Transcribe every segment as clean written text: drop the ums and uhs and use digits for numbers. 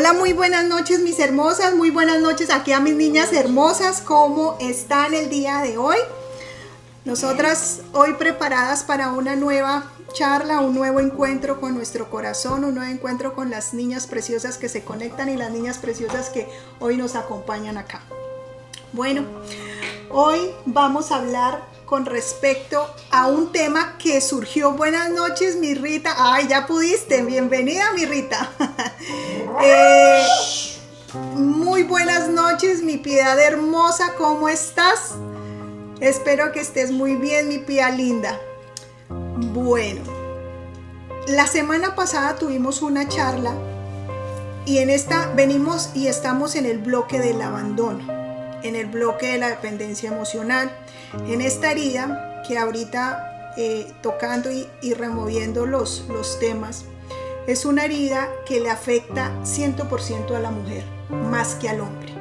Hola, muy buenas noches mis hermosas, muy buenas noches aquí a mis niñas hermosas. ¿Cómo están el día de hoy? Nosotras hoy preparadas para una nueva charla, un nuevo encuentro con nuestro corazón, un nuevo encuentro con las niñas preciosas que se conectan y las niñas preciosas que hoy nos acompañan acá. Bueno, hoy vamos a hablar con respecto a un tema que surgió. Buenas noches, mi Rita. Ay, ya pudiste. Bienvenida, mi Rita. Muy buenas noches, mi Piedad hermosa. ¿Cómo estás? Espero que estés muy bien, mi Pía linda. Bueno, la semana pasada tuvimos una charla y en esta venimos y estamos en el bloque del abandono, en el bloque de la dependencia emocional, en esta herida que ahorita tocando y removiendo los temas, es una herida que le afecta 100% a la mujer, más que al hombre.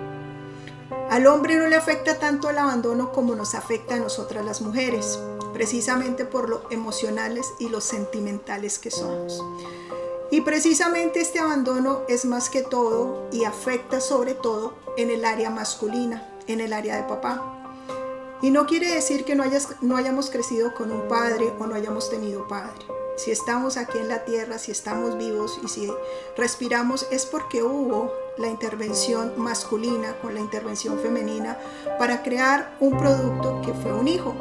Al hombre no le afecta tanto el abandono como nos afecta a nosotras las mujeres, precisamente por lo emocionales y lo sentimentales que somos. Y precisamente este abandono es más que todo y afecta sobre todo en el área masculina, en el área de papá. Y no quiere decir que no hayamos crecido con un padre o no hayamos tenido padre. Si estamos aquí en la tierra, si estamos vivos y si respiramos es porque hubo la intervención masculina con la intervención femenina para crear un producto que fue un hijo,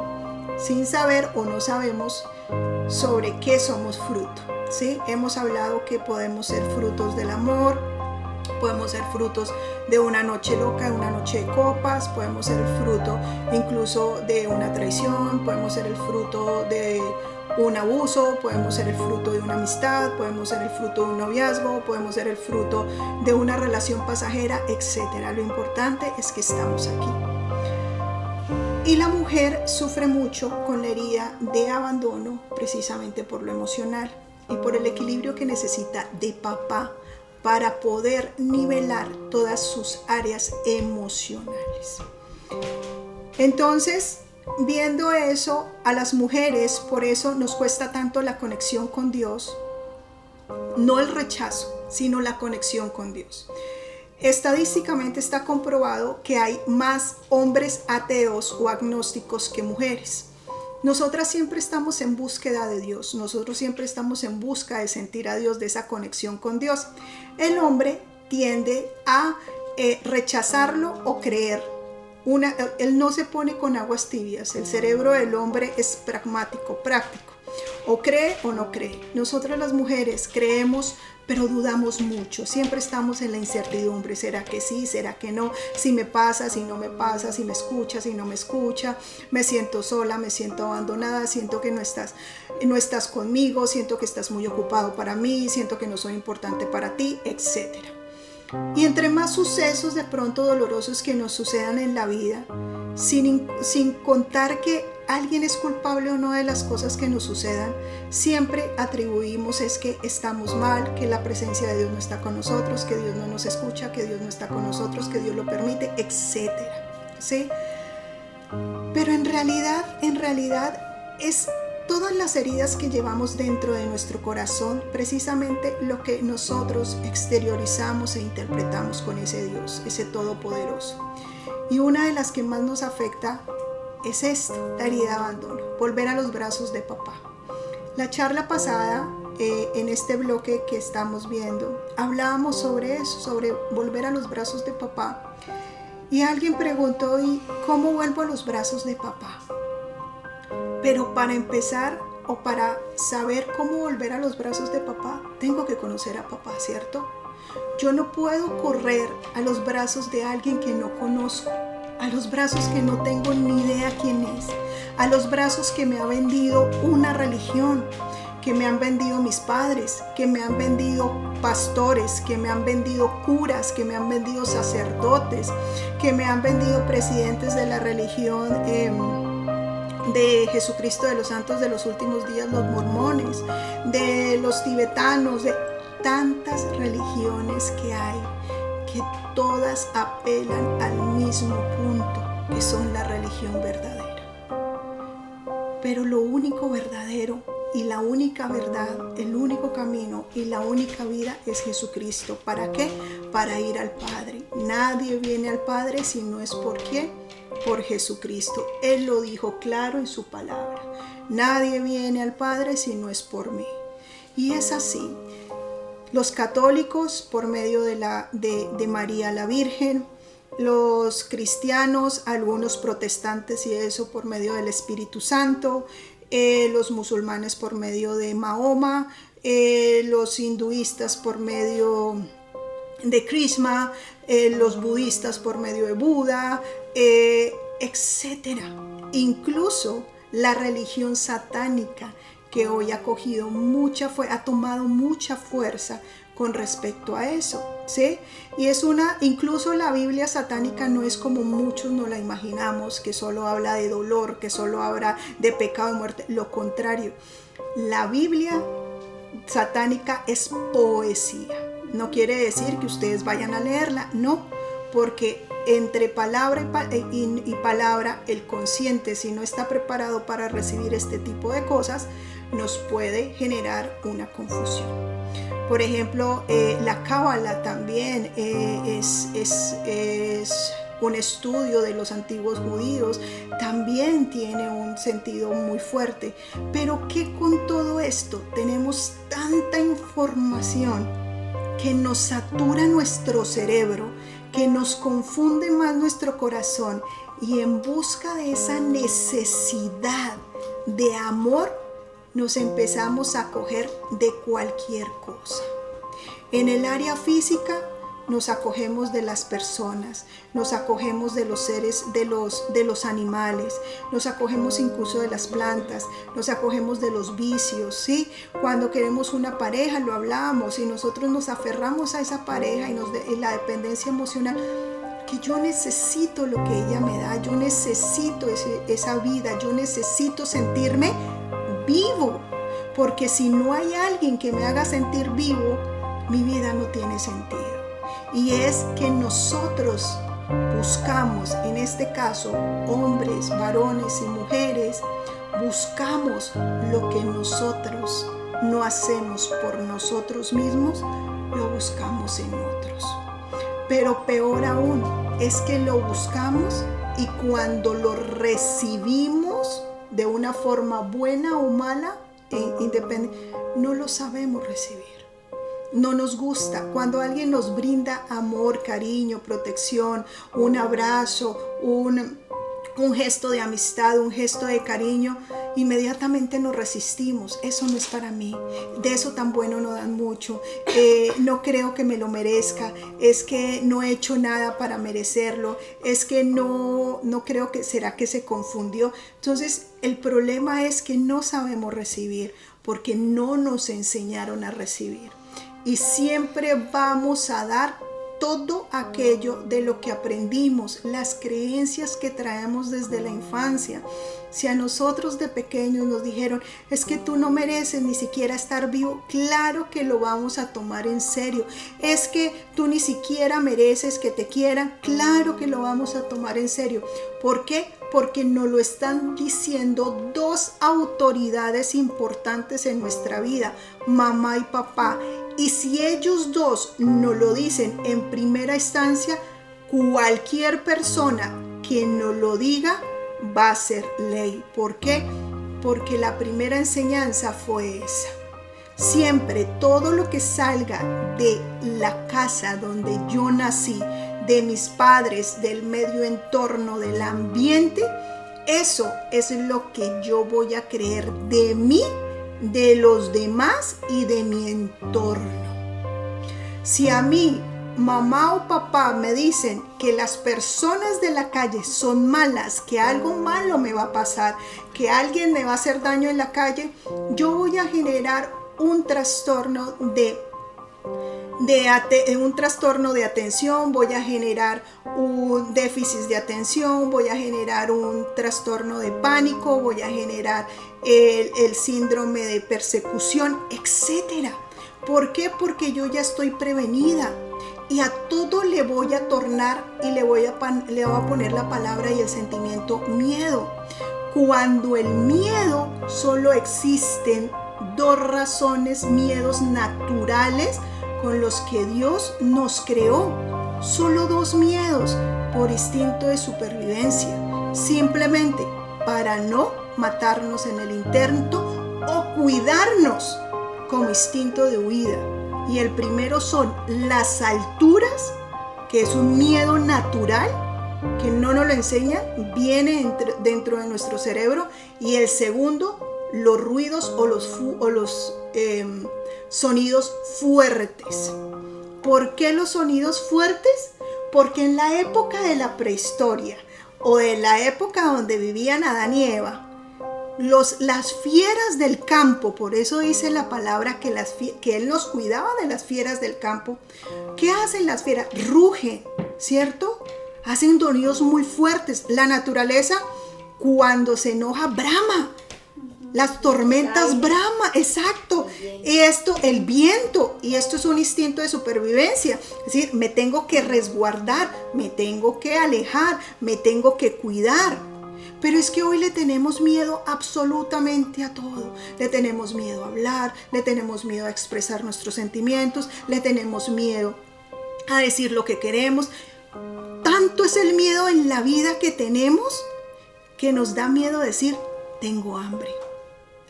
sin saber o no sabemos sobre qué somos fruto. ¿Sí? Hemos hablado que podemos ser frutos del amor, podemos ser frutos de una noche loca, de una noche de copas, podemos ser el fruto incluso de una traición, podemos ser el fruto de un abuso, podemos ser el fruto de una amistad, podemos ser el fruto de un noviazgo, podemos ser el fruto de una relación pasajera, etc. Lo importante es que estamos aquí. Y la mujer sufre mucho con la herida de abandono precisamente por lo emocional y por el equilibrio que necesita de papá para poder nivelar todas sus áreas emocionales. Entonces, viendo eso, a las mujeres, por eso nos cuesta tanto la conexión con Dios, no el rechazo, sino la conexión con Dios. Estadísticamente está comprobado que hay más hombres ateos o agnósticos que mujeres. Nosotras siempre estamos en búsqueda de Dios, nosotros siempre estamos en busca de sentir a Dios, de esa conexión con Dios. El hombre tiende a rechazarlo o creer. Él no se pone con aguas tibias, el cerebro del hombre es pragmático, práctico. O cree o no cree. Nosotras las mujeres creemos, pero dudamos mucho. Siempre estamos en la incertidumbre. ¿Será que sí? ¿Será que no? Si me pasa, si no me pasa, si me escucha, si no me escucha. Me siento sola, me siento abandonada, siento que no estás conmigo, siento que estás muy ocupado para mí, siento que no soy importante para ti, etc. Y entre más sucesos de pronto dolorosos que nos sucedan en la vida, sin contar que alguien es culpable o no de las cosas que nos sucedan, siempre atribuimos es que estamos mal, que la presencia de Dios no está con nosotros, que Dios no nos escucha, que Dios no está con nosotros, que Dios lo permite, etc. ¿Sí? Pero en realidad es todas las heridas que llevamos dentro de nuestro corazón, precisamente lo que nosotros exteriorizamos e interpretamos con ese Dios, ese Todopoderoso. Y una de las que más nos afecta es esta, la herida de abandono, volver a los brazos de papá. La charla pasada, en este bloque que estamos viendo, hablábamos sobre eso, sobre volver a los brazos de papá. Y alguien preguntó, ¿y cómo vuelvo a los brazos de papá? Pero para empezar o para saber cómo volver a los brazos de papá, tengo que conocer a papá, ¿cierto? Yo no puedo correr a los brazos de alguien que no conozco, a los brazos que no tengo ni idea quién es, a los brazos que me ha vendido una religión, que me han vendido mis padres, que me han vendido pastores, que me han vendido curas, que me han vendido sacerdotes, que me han vendido presidentes de la religión de Jesucristo de los Santos de los Últimos Días, los mormones, de los tibetanos, de tantas religiones que hay, que todas apelan al mismo punto, que son la religión verdadera. Pero lo único verdadero y la única verdad, el único camino y la única vida es Jesucristo. ¿Para qué? Para ir al Padre. Nadie viene al Padre si no es por ¿quién? Por Jesucristo. Él lo dijo claro en su palabra. Nadie viene al Padre si no es por mí. Y es así. Los católicos por medio de María la Virgen, los cristianos, algunos protestantes y eso por medio del Espíritu Santo, los musulmanes por medio de Mahoma, los hinduistas por medio de Krishna, los budistas por medio de Buda, etc. Incluso la religión satánica, que hoy ha tomado mucha fuerza con respecto a eso, ¿sí? Y incluso la Biblia satánica no es como muchos nos la imaginamos, que solo habla de dolor, que solo habla de pecado y muerte. Lo contrario, la Biblia satánica es poesía. No quiere decir que ustedes vayan a leerla, no, porque entre palabra y palabra, el consciente, si no está preparado para recibir este tipo de cosas, nos puede generar una confusión. Por ejemplo, la Cábala también es un estudio de los antiguos judíos, también tiene un sentido muy fuerte. Pero ¿qué con todo esto? Tenemos tanta información que nos satura nuestro cerebro, que nos confunde más nuestro corazón, y en busca de esa necesidad de amor nos empezamos a acoger de cualquier cosa. En el área física nos acogemos de las personas, nos acogemos de los seres, de los animales, nos acogemos incluso de las plantas, nos acogemos de los vicios, ¿sí? Cuando queremos una pareja, lo hablamos, y nosotros nos aferramos a esa pareja y la dependencia emocional, que yo necesito lo que ella me da, yo necesito esa vida, yo necesito sentirme vivo, porque si no hay alguien que me haga sentir vivo, mi vida no tiene sentido. Y es que nosotros buscamos, en este caso, hombres, varones y mujeres, buscamos lo que nosotros no hacemos por nosotros mismos, lo buscamos en otros. Pero peor aún, es que lo buscamos y cuando lo recibimos de una forma buena o mala, independiente, no lo sabemos recibir. No nos gusta. Cuando alguien nos brinda amor, cariño, protección, un abrazo, un gesto de amistad, un gesto de cariño, inmediatamente nos resistimos. Eso no es para mí. De eso tan bueno no dan mucho. No creo que me lo merezca. Es que no he hecho nada para merecerlo. Es que no creo que será que se confundió. Entonces, el problema es que no sabemos recibir porque no nos enseñaron a recibir. Y siempre vamos a dar todo aquello de lo que aprendimos, las creencias que traemos desde la infancia. Si a nosotros de pequeños nos dijeron, es que tú no mereces ni siquiera estar vivo, claro que lo vamos a tomar en serio. Es que tú ni siquiera mereces que te quieran, claro que lo vamos a tomar en serio. ¿Por qué? Porque nos lo están diciendo dos autoridades importantes en nuestra vida, mamá y papá. Y si ellos dos nos lo dicen en primera instancia, cualquier persona que nos lo diga va a ser ley. ¿Por qué? Porque la primera enseñanza fue esa. Siempre todo lo que salga de la casa donde yo nací, de mis padres, del medio entorno, del ambiente, eso es lo que yo voy a creer de mí, de los demás y de mi entorno. Si a mí, mamá o papá me dicen que las personas de la calle son malas, que algo malo me va a pasar, que alguien me va a hacer daño en la calle, yo voy a generar un trastorno de atención, voy a generar un déficit de atención, voy a generar un trastorno de pánico, voy a generar el síndrome de persecución, etc. ¿Por qué? Porque yo ya estoy prevenida y a todo le voy a tornar y le voy a poner la palabra y el sentimiento miedo. Cuando el miedo solo existen dos razones, miedos naturales con los que Dios nos creó. Solo dos miedos por instinto de supervivencia, simplemente para no matarnos en el intento o cuidarnos como instinto de huida. Y el primero son las alturas, que es un miedo natural que no nos lo enseña, viene dentro de nuestro cerebro. Y el segundo, los ruidos o los sonidos fuertes. ¿Por qué los sonidos fuertes? Porque en la época de la prehistoria o de la época donde vivían Adán y Eva, las fieras del campo, por eso dice la palabra que Él nos cuidaba de las fieras del campo. ¿Qué hacen las fieras? Rugen, ¿cierto? Hacen sonidos muy fuertes. La naturaleza, cuando se enoja, brama. Las tormentas brama, exacto. El viento, y esto es un instinto de supervivencia. Es decir, me tengo que resguardar, me tengo que alejar, me tengo que cuidar. Pero es que hoy le tenemos miedo absolutamente a todo. Le tenemos miedo a hablar, le tenemos miedo a expresar nuestros sentimientos, le tenemos miedo a decir lo que queremos. Tanto es el miedo en la vida que tenemos que nos da miedo decir, tengo hambre.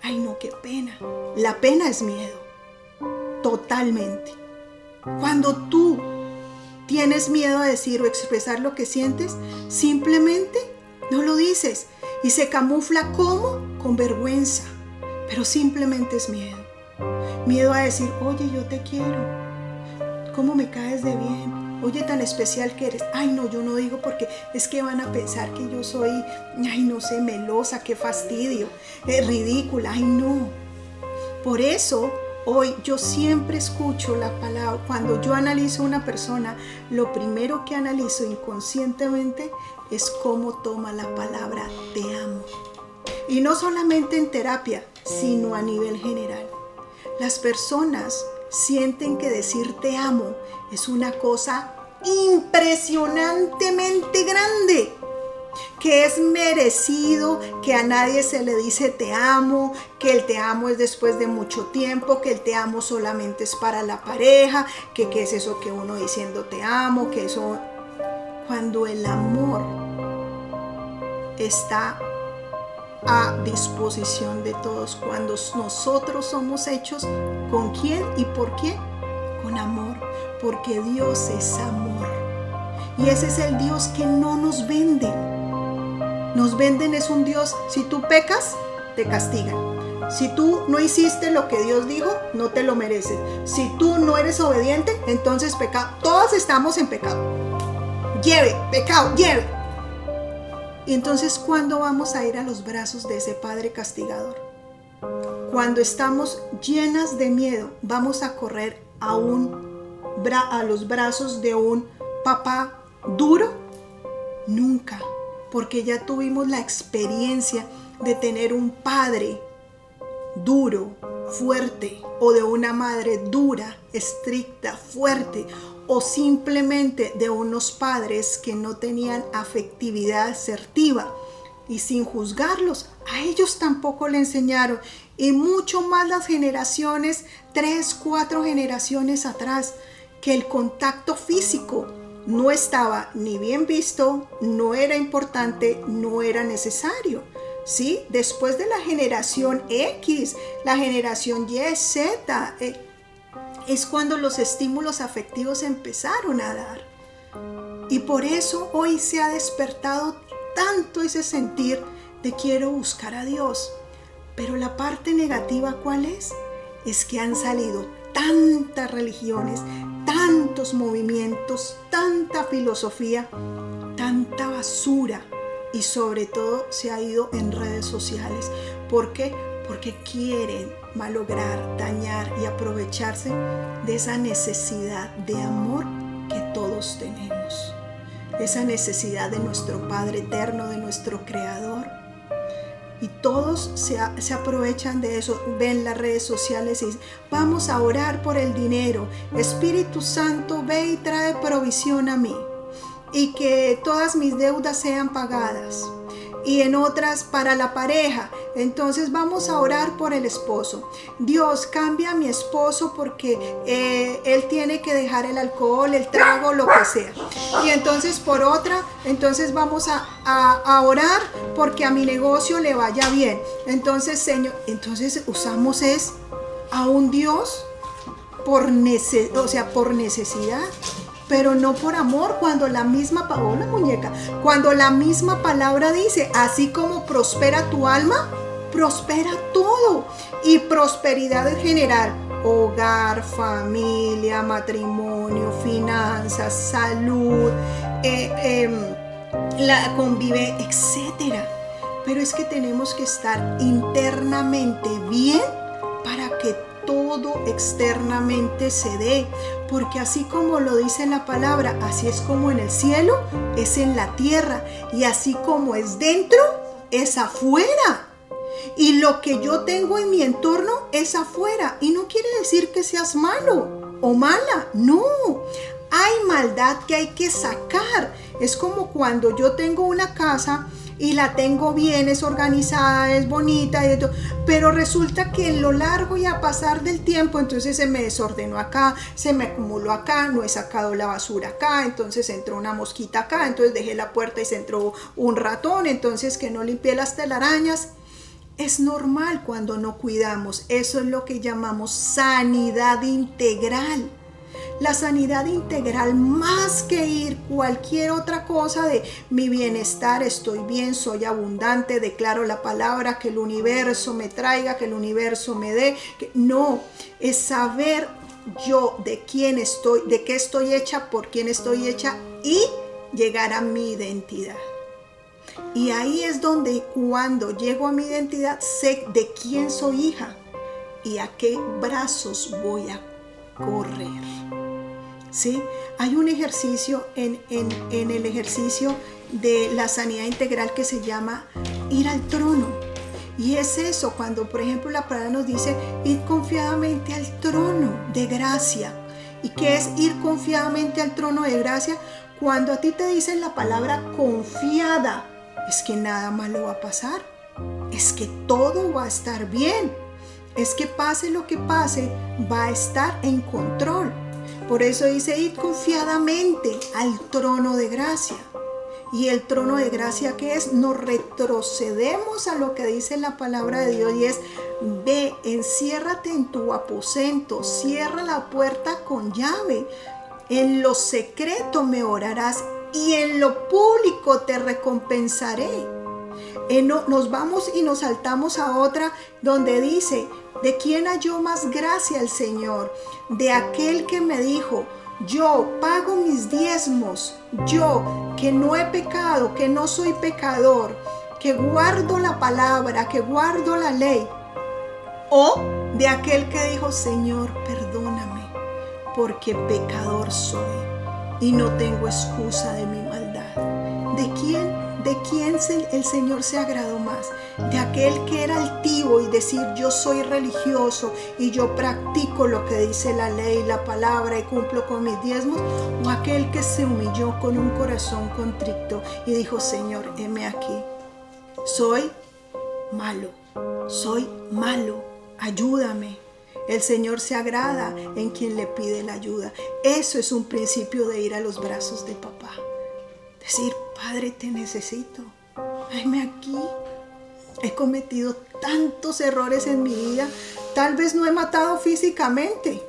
Ay, no, qué pena. La pena es miedo. Totalmente. Cuando tú tienes miedo a decir o expresar lo que sientes, simplemente no lo dices. Y se camufla ¿cómo? Con vergüenza. Pero simplemente es miedo. Miedo a decir, oye, yo te quiero. ¿Cómo me caes de bien? Oye, tan especial que eres. Ay, no, yo no digo porque es que van a pensar que yo soy, ay, no sé, melosa, qué fastidio, ridícula, ay, no. Por eso, hoy yo siempre escucho la palabra. Cuando yo analizo a una persona, lo primero que analizo inconscientemente es cómo toma la palabra te amo. Y no solamente en terapia, sino a nivel general. Las personas sienten que decir te amo es una cosa impresionantemente grande, que es merecido, que a nadie se le dice te amo, que el te amo es después de mucho tiempo, que el te amo solamente es para la pareja, que qué es eso que uno diciendo te amo, que eso, cuando el amor está a disposición de todos, cuando nosotros somos hechos, ¿con quién y por qué? Con amor, porque Dios es amor. Y ese es el Dios que no nos venden. Nos venden es un Dios, si tú pecas, te castigan. Si tú no hiciste lo que Dios dijo, no te lo mereces. Si tú no eres obediente, entonces pecado. Todos estamos en pecado. Lleve, pecado, lleve. Y entonces, ¿cuándo vamos a ir a los brazos de ese Padre castigador? Cuando estamos llenas de miedo, ¿vamos a correr a los brazos de un papá duro? Nunca, porque ya tuvimos la experiencia de tener un padre duro, fuerte, o de una madre dura, estricta, fuerte, o simplemente de unos padres que no tenían afectividad asertiva. Y sin juzgarlos, a ellos tampoco le enseñaron. Y mucho más las generaciones, 3, 4 generaciones atrás, que el contacto físico no estaba ni bien visto, no era importante, no era necesario. ¿Sí? Después de la generación X, la generación Y, Z, es cuando los estímulos afectivos empezaron a dar. Y por eso hoy se ha despertado tanto ese sentir de quiero buscar a Dios. Pero la parte negativa, ¿cuál es? Es que han salido tantas religiones, tantos movimientos, tanta filosofía, tanta basura. Y sobre todo se ha ido en redes sociales. ¿Por qué? Porque quieren malograr, dañar y aprovecharse de esa necesidad de amor que todos tenemos. Esa necesidad de nuestro Padre eterno, de nuestro Creador. Y todos se aprovechan de eso. Ven las redes sociales y dicen, vamos a orar por el dinero. Espíritu Santo, ve y trae provisión a mí. Y que todas mis deudas sean pagadas. y en otras para la pareja. Entonces vamos a orar por el esposo. Dios, cambia a mi esposo porque él tiene que dejar el alcohol, el trago, lo que sea. Y entonces por otra, entonces vamos a orar porque a mi negocio le vaya bien. Entonces, Señor, entonces usamos a un Dios por necesidad, pero no por amor, cuando la misma cuando la misma palabra dice, así como prospera tu alma, prospera todo. Y prosperidad en general: hogar, familia, matrimonio, finanzas, salud, la convive, etcétera. Pero es que tenemos que estar internamente bien para que todo externamente se dé, porque así como lo dice la palabra, así es como en el cielo, es en la tierra, y así como es dentro, es afuera. Y lo que yo tengo en mi entorno es afuera, y no quiere decir que seas malo o mala, no. Hay maldad que hay que sacar. Es como cuando yo tengo una casa y la tengo bien, es organizada, es bonita, pero resulta que en lo largo y a pasar del tiempo, entonces se me desordenó acá, se me acumuló acá, no he sacado la basura acá, entonces entró una mosquita acá, entonces dejé la puerta y se entró un ratón, entonces que no limpié las telarañas. Es normal cuando no cuidamos. Eso es lo que llamamos sanidad integral. La sanidad integral, más que ir cualquier otra cosa de mi bienestar, estoy bien, soy abundante, declaro la palabra, que el universo me traiga, que el universo me dé. No, es saber yo de quién estoy, de qué estoy hecha, por quién estoy hecha y llegar a mi identidad. Y ahí es donde cuando llego a mi identidad sé de quién soy hija y a qué brazos voy a correr. ¿Sí? Hay un ejercicio en el ejercicio de la sanidad integral que se llama ir al trono. Y es eso, cuando por ejemplo la palabra nos dice ir confiadamente al trono de gracia. ¿Y qué es ir confiadamente al trono de gracia? Cuando a ti te dicen la palabra confiada, es que nada malo va a pasar. Es que todo va a estar bien. Es que pase lo que pase, va a estar en control. Por eso dice ir confiadamente al trono de gracia. Y el trono de gracia, ¿qué es? Nos retrocedemos a lo que dice la palabra de Dios y es: ve, enciérrate en tu aposento, cierra la puerta con llave. En lo secreto me orarás y en lo público te recompensaré. Nos vamos y nos saltamos a otra donde dice: ¿de quién halló más gracia el Señor? De aquel que me dijo: yo pago mis diezmos, yo que no he pecado, que no soy pecador, que guardo la palabra, que guardo la ley. O de aquel que dijo: Señor, perdóname, porque pecador soy y no tengo excusa de mi maldad. ¿De quién el Señor se agradó más? ¿De aquel que era altivo y decir yo soy religioso y yo practico lo que dice la ley, la palabra y cumplo con mis diezmos? ¿O aquel que se humilló con un corazón contrito y dijo: Señor, heme aquí, soy malo, ayúdame? El Señor se agrada en quien le pide la ayuda. Eso es un principio de ir a los brazos de papá. Decir: Padre, te necesito, heme aquí. He cometido tantos errores en mi vida. Tal vez no he matado físicamente.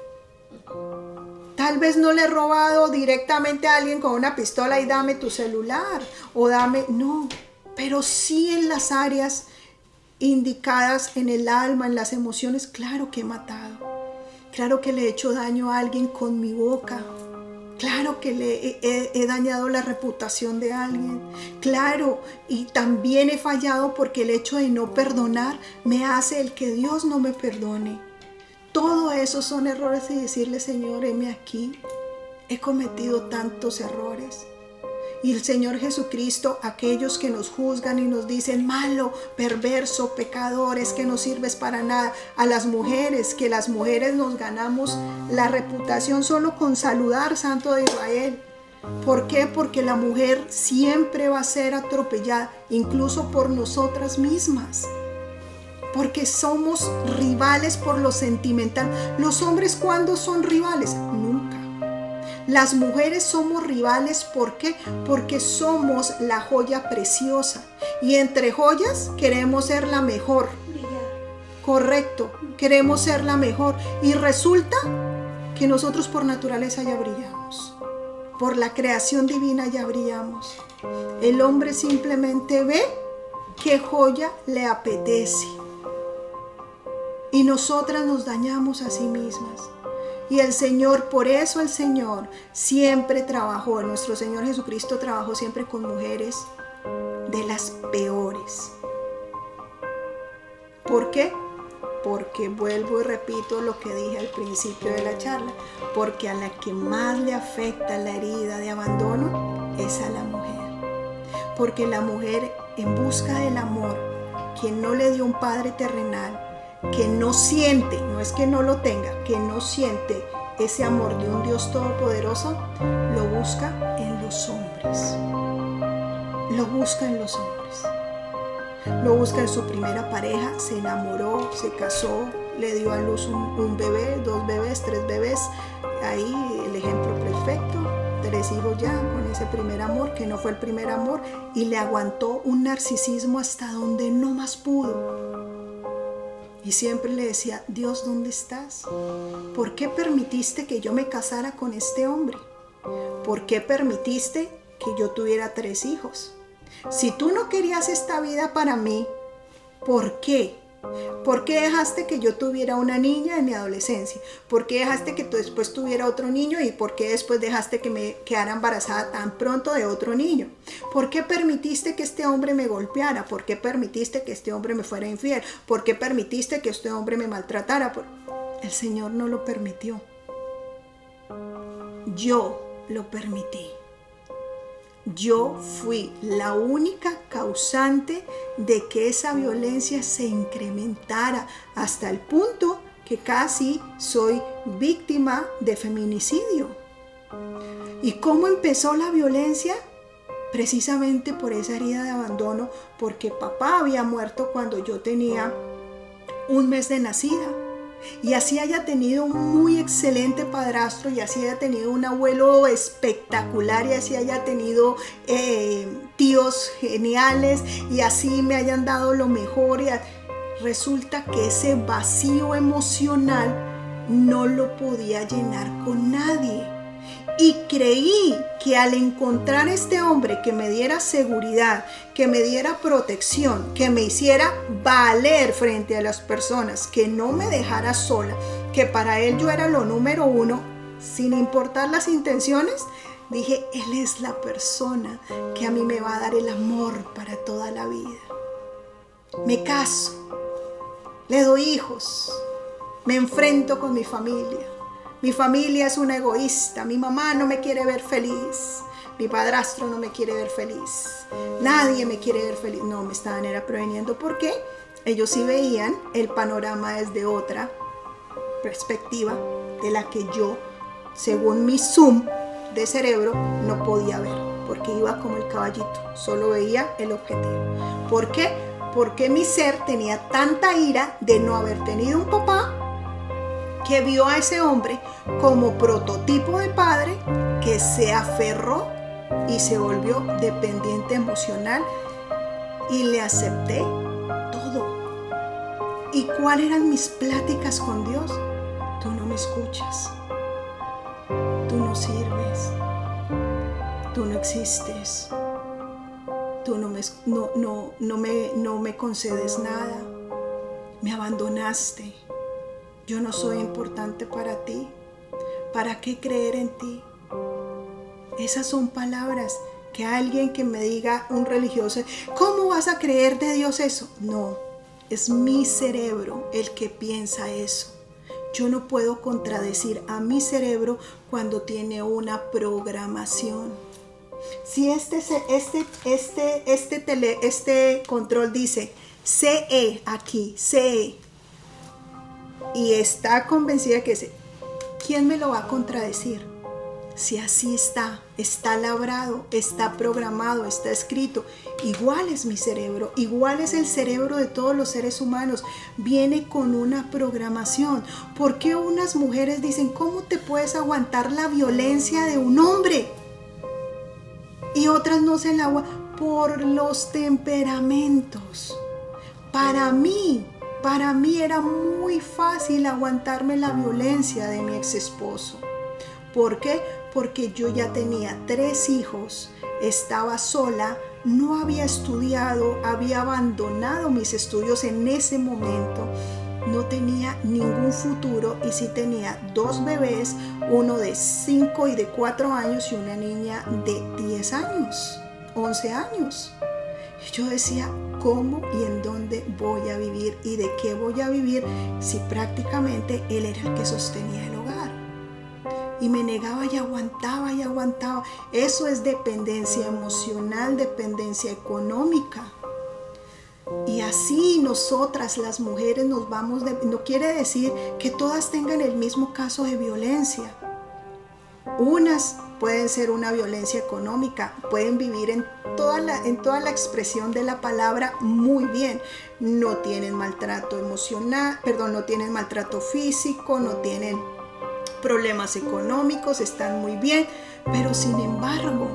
Tal vez no le he robado directamente a alguien con una pistola y dame tu celular. O dame, no. Pero sí en las áreas indicadas, en el alma, en las emociones. Claro que he matado. Claro que le he hecho daño a alguien con mi boca. Claro que le he dañado la reputación de alguien. Claro, y también he fallado porque el hecho de no perdonar me hace el que Dios no me perdone. Todo eso son errores y decirle: Señor, heme aquí. He cometido tantos errores. Y el Señor Jesucristo, aquellos que nos juzgan y nos dicen: malo, perverso, pecadores, que no sirves para nada. A las mujeres, que las mujeres nos ganamos la reputación solo con saludar, Santo de Israel. ¿Por qué? Porque la mujer siempre va a ser atropellada, incluso por nosotras mismas. Porque somos rivales por lo sentimental. Los hombres, ¿cuándo son rivales? Nunca. Las mujeres somos rivales, ¿por qué? Porque somos la joya preciosa. Y entre joyas queremos ser la mejor. Correcto, queremos ser la mejor. Y resulta que nosotros por naturaleza ya brillamos. Por la creación divina ya brillamos. El hombre simplemente ve qué joya le apetece. Y nosotras nos dañamos a sí mismas. Y el Señor, por eso el Señor siempre trabajó, nuestro Señor Jesucristo trabajó siempre con mujeres de las peores. ¿Por qué? Porque vuelvo y repito lo que dije al principio de la charla, porque a la que más le afecta la herida de abandono es a la mujer. Porque la mujer, en busca del amor, quien no le dio un padre terrenal, que no siente, no es que no lo tenga, que no siente ese amor de un Dios todopoderoso, lo busca en los hombres. Lo busca en los hombres. Lo busca en su primera pareja, se enamoró, se casó, le dio a luz un bebé, 2 bebés, 3 bebés. Ahí el ejemplo perfecto, 3 hijos ya con ese primer amor, que no fue el primer amor, y le aguantó un narcisismo hasta donde no más pudo. Y siempre le decía, Dios, ¿dónde estás? ¿Por qué permitiste que yo me casara con este hombre? ¿Por qué permitiste que yo tuviera 3 hijos? Si tú no querías esta vida para mí, ¿por qué? ¿Por qué dejaste que yo tuviera una niña en mi adolescencia? ¿Por qué dejaste que tú después tuviera otro niño? ¿Y por qué después dejaste que me quedara embarazada tan pronto de otro niño? ¿Por qué permitiste que este hombre me golpeara? ¿Por qué permitiste que este hombre me fuera infiel? ¿Por qué permitiste que este hombre me maltratara? El Señor no lo permitió. Yo lo permití. Yo fui la única causante de que esa violencia se incrementara hasta el punto que casi soy víctima de feminicidio. ¿Y cómo empezó la violencia? Precisamente por esa herida de abandono, porque papá había muerto cuando yo tenía 1 mes de nacida. Y así haya tenido un muy excelente padrastro, y así haya tenido un abuelo espectacular, y así haya tenido tíos geniales, y así me hayan dado lo mejor, resulta que ese vacío emocional no lo podía llenar con nadie. Y creí que al encontrar este hombre que me diera seguridad, que me diera protección, que me hiciera valer frente a las personas, que no me dejara sola, que para él yo era lo número 1, sin importar las intenciones, dije, él es la persona que a mí me va a dar el amor para toda la vida. Me caso, le doy hijos, me enfrento con mi familia. Mi familia es una egoísta, mi mamá no me quiere ver feliz, mi padrastro no me quiere ver feliz, nadie me quiere ver feliz. No, me estaban preveniendo porque ellos sí veían el panorama desde otra perspectiva de la que yo, según mi zoom de cerebro, no podía ver, porque iba como el caballito, solo veía el objetivo. ¿Por qué? Porque mi ser tenía tanta ira de no haber tenido un papá que vio a ese hombre como prototipo de padre, que se aferró y se volvió dependiente emocional, y le acepté todo. ¿Y cuáles eran mis pláticas con Dios? Tú no me escuchas, tú no sirves, tú no existes, tú no me concedes nada, me abandonaste. Yo no soy importante para ti. ¿Para qué creer en ti? Esas son palabras que alguien que me diga, un religioso, ¿cómo vas a creer de Dios eso? No, es mi cerebro el que piensa eso. Yo no puedo contradecir a mi cerebro cuando tiene una programación. Si este control dice CE aquí, CE, y está convencida que ¿quién me lo va a contradecir? Si así está labrado, está programado, está escrito, igual es mi cerebro, igual es el cerebro de todos los seres humanos, viene con una programación. ¿Por qué unas mujeres dicen, ¿cómo te puedes aguantar la violencia de un hombre? Y otras no se la aguantan por los temperamentos. Para mí era muy fácil aguantarme la violencia de mi ex esposo. ¿Por qué? Porque yo ya tenía 3 hijos, estaba sola, no había estudiado, había abandonado mis estudios en ese momento, no tenía ningún futuro y sí tenía 2 bebés, uno de 5 y de 4 años y una niña de 10 años, 11 años. Y yo decía, ¿cómo y en dónde voy a vivir y de qué voy a vivir si prácticamente él era el que sostenía el hogar? Y me negaba y aguantaba y aguantaba. Eso es dependencia emocional, dependencia económica. Y así nosotras las mujeres nos vamos no quiere decir que todas tengan el mismo caso de violencia. Unas pueden ser una violencia económica, pueden vivir en toda la expresión de la palabra muy bien. No tienen maltrato emocional, no tienen maltrato físico, no tienen problemas económicos, están muy bien, pero sin embargo,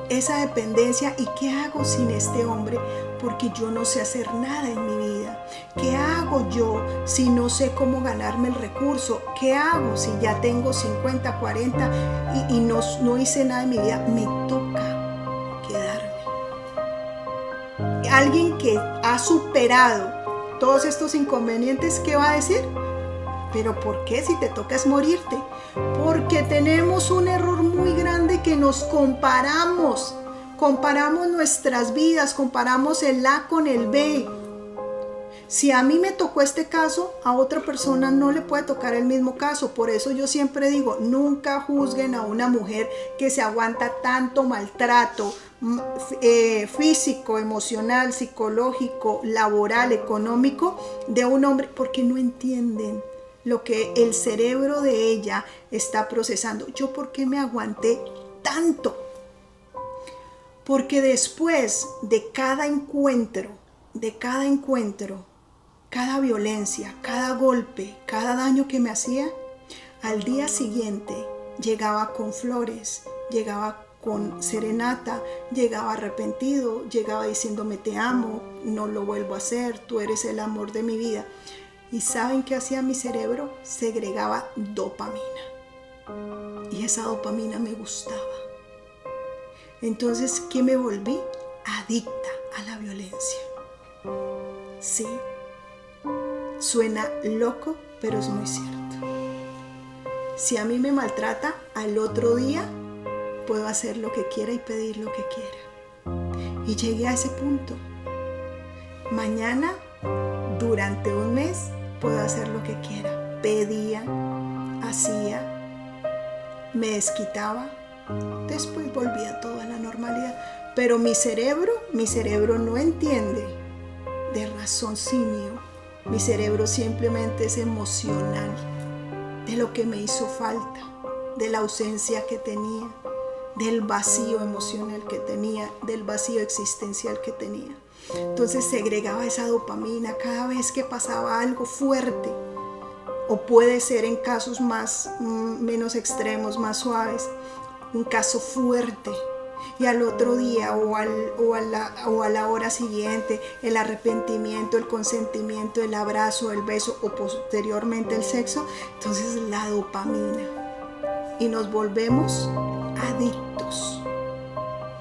esa dependencia, ¿y qué hago sin este hombre? Porque yo no sé hacer nada en mi vida. ¿Qué hago yo si no sé cómo ganarme el recurso? ¿Qué hago si ya tengo 50, 40 y no hice nada en mi vida? Me toca quedarme. Alguien que ha superado todos estos inconvenientes, ¿qué va a decir? ¿Pero por qué si te toca es morirte? Porque tenemos un error muy grande que nos comparamos nuestras vidas, comparamos el A con el B. Si a mí me tocó este caso, a otra persona no le puede tocar el mismo caso. Por eso yo siempre digo, nunca juzguen a una mujer que se aguanta tanto maltrato físico, emocional, psicológico, laboral, económico de un hombre, porque no entienden lo que el cerebro de ella está procesando. ¿Yo por qué me aguanté tanto? Porque después de cada encuentro, cada violencia, cada golpe, cada daño que me hacía, al día siguiente llegaba con flores, llegaba con serenata, llegaba arrepentido, llegaba diciéndome te amo, no lo vuelvo a hacer, tú eres el amor de mi vida. ¿Y saben qué hacía mi cerebro? Segregaba dopamina. Y esa dopamina me gustaba. Entonces, ¿qué me volví? Adicta a la violencia. Sí, suena loco, pero es muy cierto. Si a mí me maltrata, al otro día puedo hacer lo que quiera y pedir lo que quiera. Y llegué a ese punto. Mañana, durante un mes, puedo hacer lo que quiera. Pedía, hacía, me desquitaba, después volvía todo a la normalidad. Pero mi cerebro no entiende de raciocinio. Mi cerebro simplemente es emocional, de lo que me hizo falta, de la ausencia que tenía, del vacío emocional que tenía, del vacío existencial que tenía. Entonces segregaba esa dopamina cada vez que pasaba algo fuerte, o puede ser en casos menos extremos, más suaves, un caso fuerte, y al otro día o a la hora siguiente el arrepentimiento, el consentimiento, el abrazo, el beso o posteriormente el sexo. Entonces la dopamina, y nos volvemos adictos,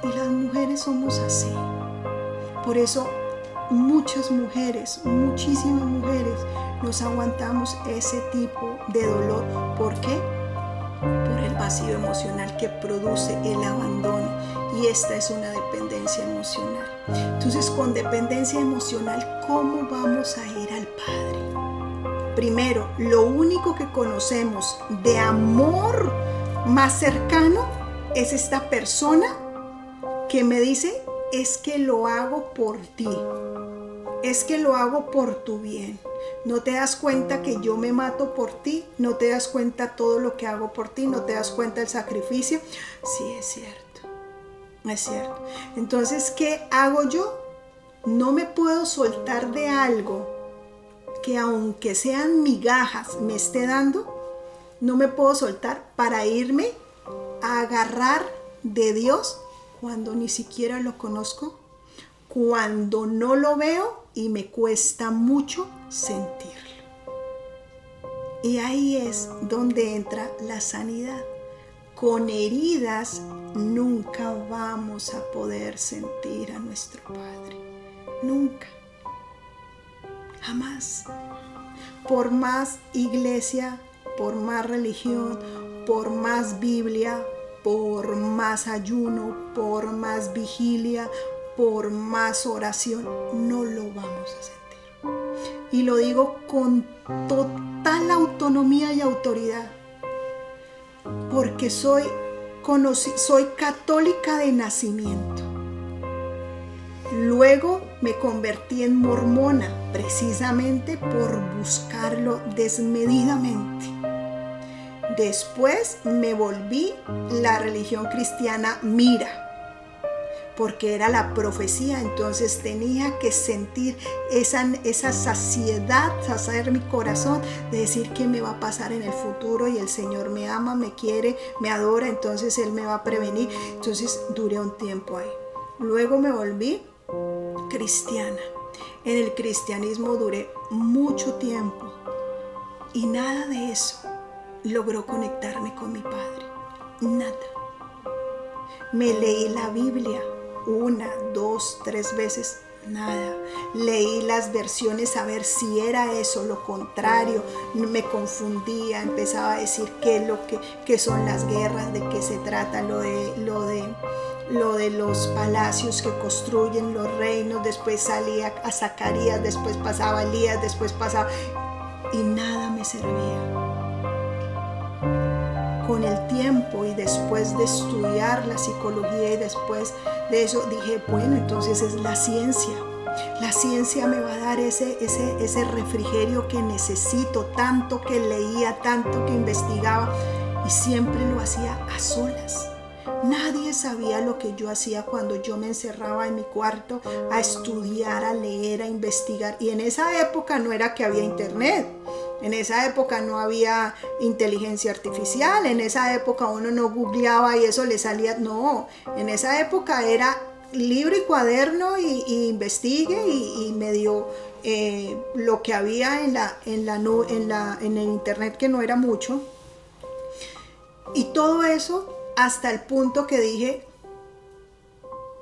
y las mujeres somos así. Por eso muchas mujeres, muchísimas mujeres, nos aguantamos ese tipo de dolor. ¿Por qué? Por el vacío emocional que produce el abandono, y esta es una dependencia emocional. Entonces, con dependencia emocional, ¿cómo vamos a ir al Padre? Primero, lo único que conocemos de amor más cercano es esta persona que me dice, es que lo hago por ti. es que lo hago por tu bien. ¿No te das cuenta que yo me mato por ti? ¿No te das cuenta todo lo que hago por ti? ¿No te das cuenta el sacrificio? Sí, es cierto. Es cierto. Entonces, ¿qué hago yo? No me puedo soltar de algo que aunque sean migajas me esté dando. No me puedo soltar para irme a agarrar de Dios cuando ni siquiera lo conozco, cuando no lo veo y me cuesta mucho sentirlo. Y ahí es donde entra la sanidad. Con heridas nunca vamos a poder sentir a nuestro Padre. Nunca. Jamás. Por más iglesia, por más religión, por más Biblia, por más ayuno, por más vigilia, por más oración, no lo vamos a sentir. Y lo digo con total autonomía y autoridad, porque soy católica de nacimiento. Luego me convertí en mormona precisamente por buscarlo desmedidamente. Después me volví la religión cristiana Mira, porque era la profecía, entonces tenía que sentir esa saciedad, saciar mi corazón, de decir qué me va a pasar en el futuro y el Señor me ama, me quiere, me adora, entonces Él me va a prevenir. Entonces duré un tiempo ahí. Luego me volví cristiana. En el cristianismo duré mucho tiempo y nada de eso logró conectarme con mi Padre. Nada. Me leí la Biblia 1, 2, 3 veces. Nada. Leí las versiones a ver si era eso, lo contrario. Me confundía, empezaba a decir qué son las guerras, de qué se trata, lo de los palacios que construyen, los reinos. Después salía a Zacarías, después pasaba Elías, después pasaba, y nada me servía. Con el tiempo y después de estudiar la psicología y después de eso dije, bueno, entonces es la ciencia. La ciencia me va a dar ese refrigerio que necesito, tanto que leía, tanto que investigaba, y siempre lo hacía a solas. Nadie sabía lo que yo hacía cuando yo me encerraba en mi cuarto a estudiar, a leer, a investigar. Y en esa época no era que había internet. En esa época no había inteligencia artificial, en esa época uno no googleaba y eso le salía, no, en esa época era libro y cuaderno y investigue y medio lo que había en el internet, que no era mucho, y todo eso hasta el punto que dije,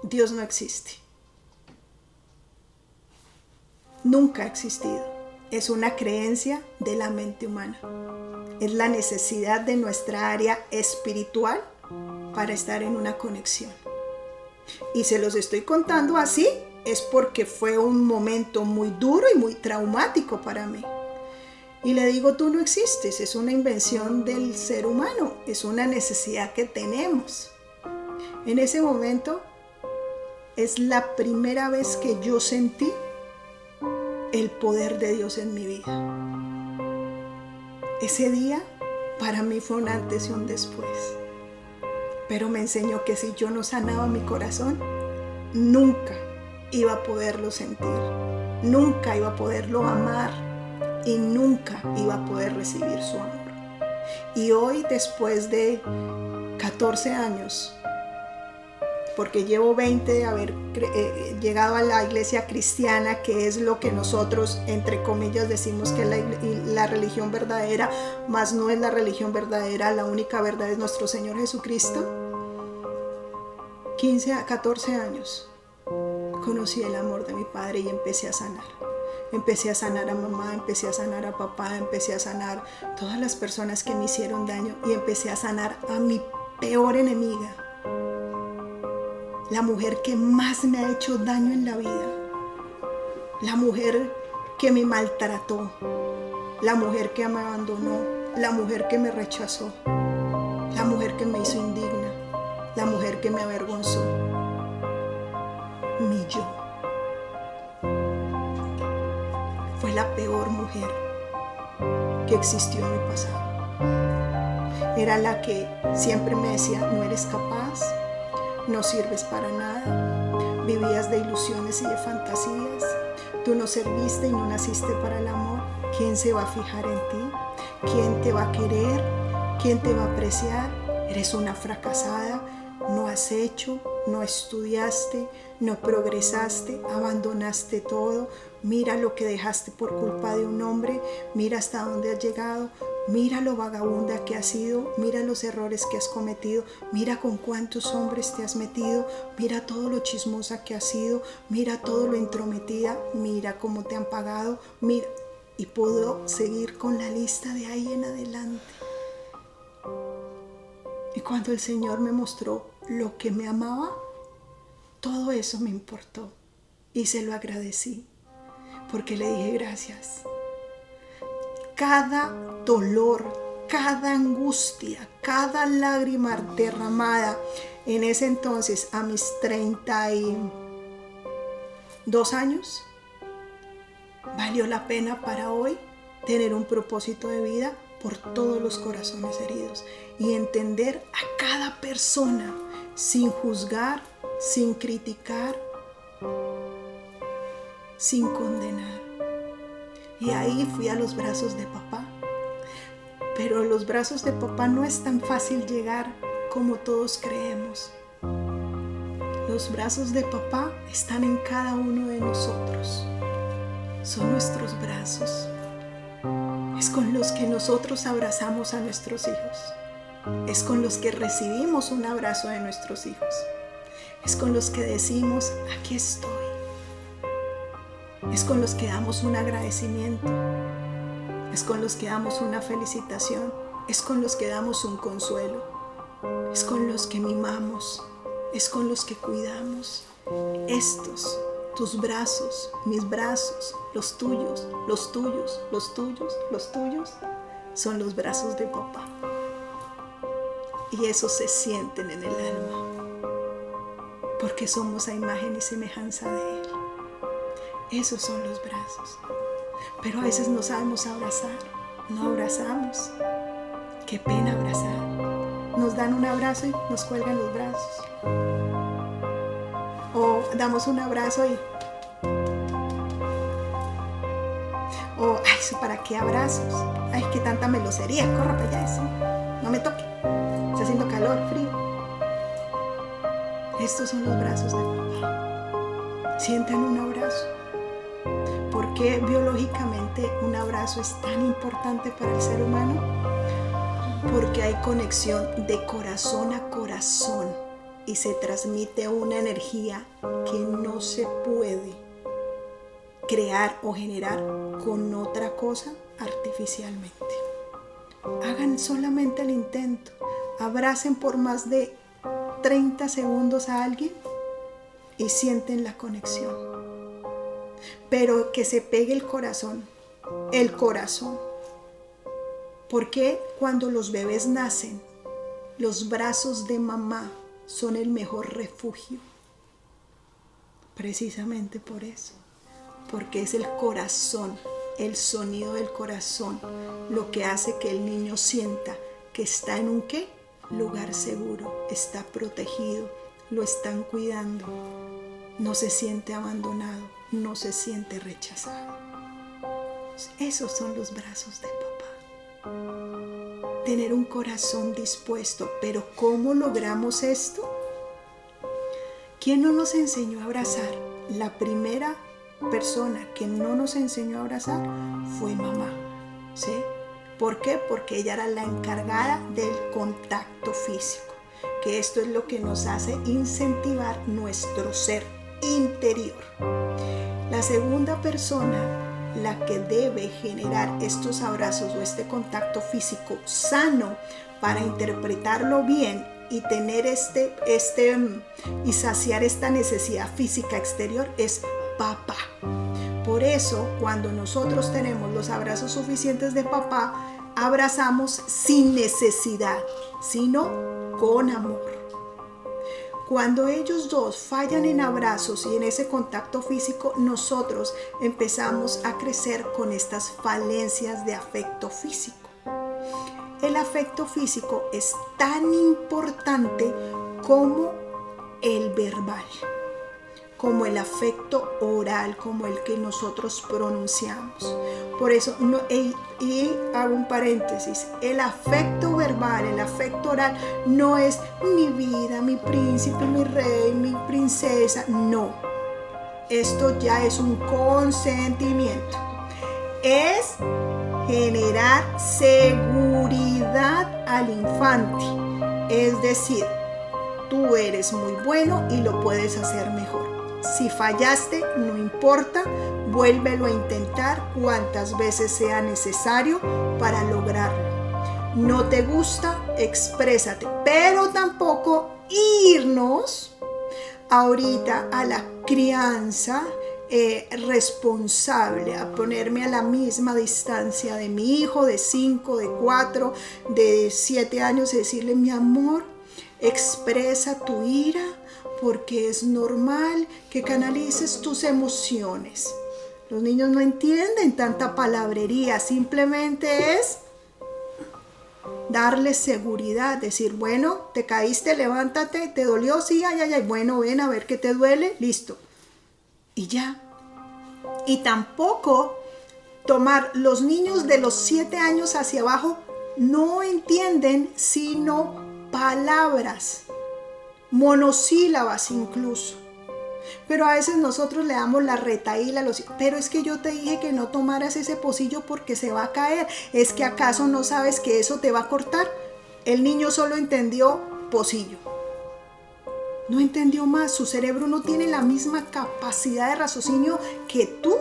Dios no existe, nunca ha existido. Es una creencia de la mente humana. Es la necesidad de nuestra área espiritual para estar en una conexión. Y se los estoy contando así, es porque fue un momento muy duro y muy traumático para mí. Y le digo, tú no existes, es una invención del ser humano, es una necesidad que tenemos. En ese momento es la primera vez que yo sentí el poder de Dios en mi vida. Ese día para mí fue un antes y un después. Pero me enseñó que si yo no sanaba mi corazón, nunca iba a poderlo sentir, nunca iba a poderlo amar y nunca iba a poder recibir su amor. Y hoy, después de 14 años, porque llevo 20 de haber llegado a la iglesia cristiana, que es lo que nosotros, entre comillas, decimos que es la religión verdadera, mas no es la religión verdadera, la única verdad es nuestro Señor Jesucristo. 14 años conocí el amor de mi Padre y empecé a sanar. Empecé a sanar a mamá, empecé a sanar a papá, empecé a sanar todas las personas que me hicieron daño y empecé a sanar a mi peor enemiga. La mujer que más me ha hecho daño en la vida, la mujer que me maltrató, la mujer que me abandonó, la mujer que me rechazó, la mujer que me hizo indigna, la mujer que me avergonzó, mi yo. la peor mujer que existió en mi pasado. Era la que siempre me decía, no eres capaz, no sirves para nada, vivías de ilusiones y de fantasías, tú no serviste y no naciste para el amor. ¿Quién se va a fijar en ti? ¿Quién te va a querer? ¿Quién te va a apreciar? Eres una fracasada, no has hecho, no estudiaste, no progresaste, abandonaste todo. Mira lo que dejaste por culpa de un hombre, mira hasta dónde has llegado, mira lo vagabunda que has sido, mira los errores que has cometido, mira con cuántos hombres te has metido, mira todo lo chismosa que has sido, mira todo lo entrometida, mira cómo te han pagado, mira. Y puedo seguir con la lista de ahí en adelante. Y cuando el Señor me mostró lo que me amaba, todo eso me importó y se lo agradecí, porque le dije gracias. Cada dolor, cada angustia, cada lágrima derramada en ese entonces, a mis 32 años, valió la pena para hoy tener un propósito de vida por todos los corazones heridos y entender a cada persona sin juzgar, sin criticar, sin condenar. Y ahí fui a los brazos de papá. Pero a los brazos de papá no es tan fácil llegar como todos creemos. Los brazos de papá están en cada uno de nosotros. Son nuestros brazos. Es con los que nosotros abrazamos a nuestros hijos. Es con los que recibimos un abrazo de nuestros hijos. Es con los que decimos, aquí estoy. Es con los que damos un agradecimiento. Es con los que damos una felicitación. Es con los que damos un consuelo. Es con los que mimamos. Es con los que cuidamos. Estos, tus brazos, mis brazos, los tuyos, los tuyos, los tuyos, los tuyos, son los brazos de papá. Y esos se sienten en el alma, porque somos a imagen y semejanza de Él. Esos son los brazos. Pero a veces no sabemos abrazar, no abrazamos. Qué pena abrazar. Nos dan un abrazo y nos cuelgan los brazos. O damos un abrazo y... O, ay, ¿para qué abrazos? Ay, qué tanta melosería, corra para allá, eso. No me toque. Está haciendo calor, frío. Estos son los brazos de papá. Sientan un abrazo. ¿Por qué biológicamente un abrazo es tan importante para el ser humano? Porque hay conexión de corazón a corazón y se transmite una energía que no se puede crear o generar con otra cosa artificialmente. Hagan solamente el intento. Abracen por más de 30 segundos a alguien y sienten la conexión. Pero que se pegue el corazón. El corazón. Porque cuando los bebés nacen, los brazos de mamá son el mejor refugio. Precisamente por eso. Porque es el corazón, el sonido del corazón, lo que hace que el niño sienta que está en un ¿qué? Lugar seguro, está protegido, lo están cuidando, no se siente abandonado, no se siente rechazado. Esos son los brazos de papá. Tener un corazón dispuesto. Pero ¿cómo logramos esto? ¿Quién no nos enseñó a abrazar? La primera persona que no nos enseñó a abrazar fue mamá. ¿Sí? ¿Por qué? Porque ella era la encargada del contacto físico, que esto es lo que nos hace incentivar nuestro ser interior. La segunda persona, la que debe generar estos abrazos o este contacto físico sano para interpretarlo bien y tener y saciar esta necesidad física exterior, es papá. Por eso, cuando nosotros tenemos los abrazos suficientes de papá, abrazamos sin necesidad, sino con amor. Cuando ellos dos fallan en abrazos y en ese contacto físico, nosotros empezamos a crecer con estas falencias de afecto físico. El afecto físico es tan importante como el verbal, como el afecto oral, como el que nosotros pronunciamos. Por eso, y hago un paréntesis, el afecto verbal, el afecto oral no es mi vida, mi príncipe, mi rey, mi princesa, no. Esto ya es un consentimiento. Es generar seguridad al infante. Es decir, tú eres muy bueno y lo puedes hacer mejor. Si fallaste, no importa, vuélvelo a intentar cuantas veces sea necesario para lograrlo. No te gusta, exprésate, pero tampoco irnos ahorita a la crianza responsable, a ponerme a la misma distancia de mi hijo de 5, de 4, de 7 años y decirle: mi amor, expresa tu ira, porque es normal que canalices tus emociones. Los niños no entienden tanta palabrería, simplemente es darles seguridad, decir: bueno, te caíste, levántate, te dolió, sí, ay, bueno, ven a ver qué te duele, listo. Y ya. Y tampoco tomar, los niños de los 7 años hacia abajo no entienden sino palabras, monosílabas incluso. Pero a veces nosotros le damos la retahíla, pero es que yo te dije que no tomaras ese pocillo porque se va a caer. ¿Es que acaso no sabes que eso te va a cortar? El niño solo entendió pocillo. No entendió más. Su cerebro no tiene la misma capacidad de raciocinio que tú.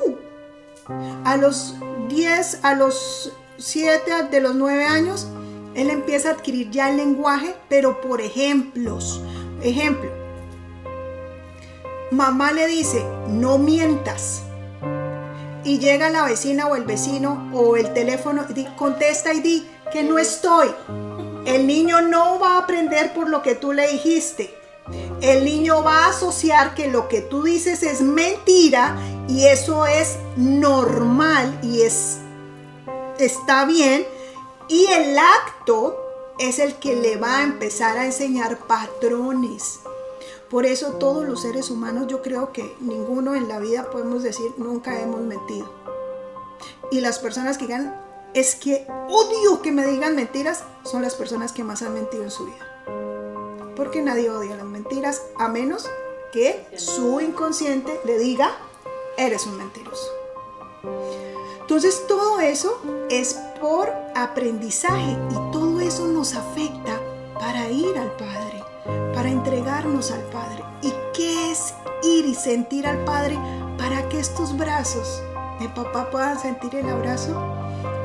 A los 10, a los 7, de los 9 años, él empieza a adquirir ya el lenguaje, pero por ejemplos. Ejemplo, mamá le dice: no mientas. Y llega la vecina o el vecino o el teléfono, contesta y di que no estoy. El niño no va a aprender por lo que tú le dijiste. El niño va a asociar que lo que tú dices es mentira y eso es normal y está bien. Y el acto es el que le va a empezar a enseñar patrones. Por eso todos los seres humanos, yo creo que ninguno en la vida podemos decir nunca hemos mentido. Y las personas que digan: es que odio que me digan mentiras, son las personas que más han mentido en su vida. Porque nadie odia las mentiras a menos que su inconsciente le diga: eres un mentiroso. Entonces todo eso es por aprendizaje y todo eso nos afecta para ir al Padre, para entregarnos al Padre. ¿Y qué es ir y sentir al Padre? Para que estos brazos de papá puedan sentir el abrazo,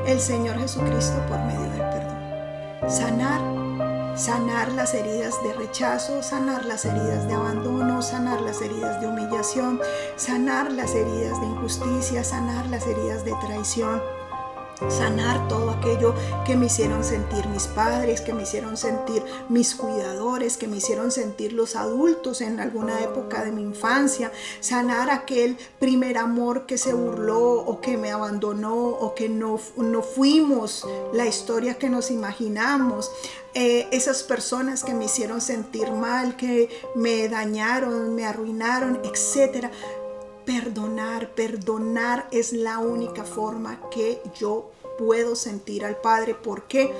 el Señor Jesucristo por medio del perdón. Sanar las heridas de rechazo, sanar las heridas de abandono, sanar las heridas de humillación, sanar las heridas de injusticia, sanar las heridas de traición. Sanar todo aquello que me hicieron sentir mis padres, que me hicieron sentir mis cuidadores, que me hicieron sentir los adultos en alguna época de mi infancia. Sanar aquel primer amor que se burló o que me abandonó o que no fuimos la historia que nos imaginamos. Esas personas que me hicieron sentir mal, que me dañaron, me arruinaron, etc. Perdonar es la única forma que yo puedo sentir al Padre. ¿Por qué?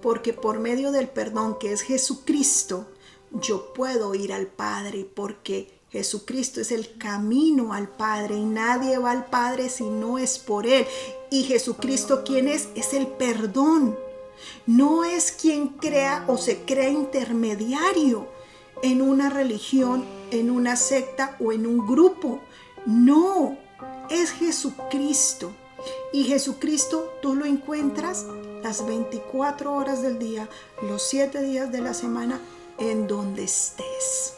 Porque por medio del perdón, que es Jesucristo, yo puedo ir al Padre, porque Jesucristo es el camino al Padre y nadie va al Padre si no es por Él. Y Jesucristo, ¿quién es? Es el perdón. No es quien crea o se crea intermediario en una religión, en una secta o en un grupo. No, es Jesucristo. Y Jesucristo tú lo encuentras las 24 horas del día, los 7 días de la semana, en donde estés.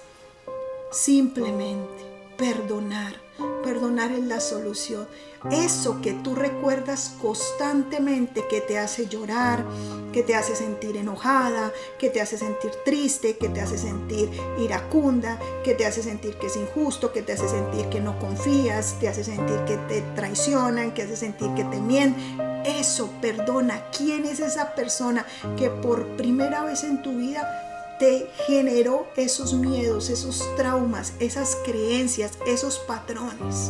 Simplemente perdonar. Perdonar es la solución. Eso que tú recuerdas constantemente, que te hace llorar, que te hace sentir enojada, que te hace sentir triste, que te hace sentir iracunda, que te hace sentir que es injusto, que te hace sentir que no confías, te hace sentir que te traicionan, que hace sentir que te mienten. Eso, perdona. ¿Quién es esa persona que por primera vez en tu vida te generó esos miedos, esos traumas, esas creencias, esos patrones?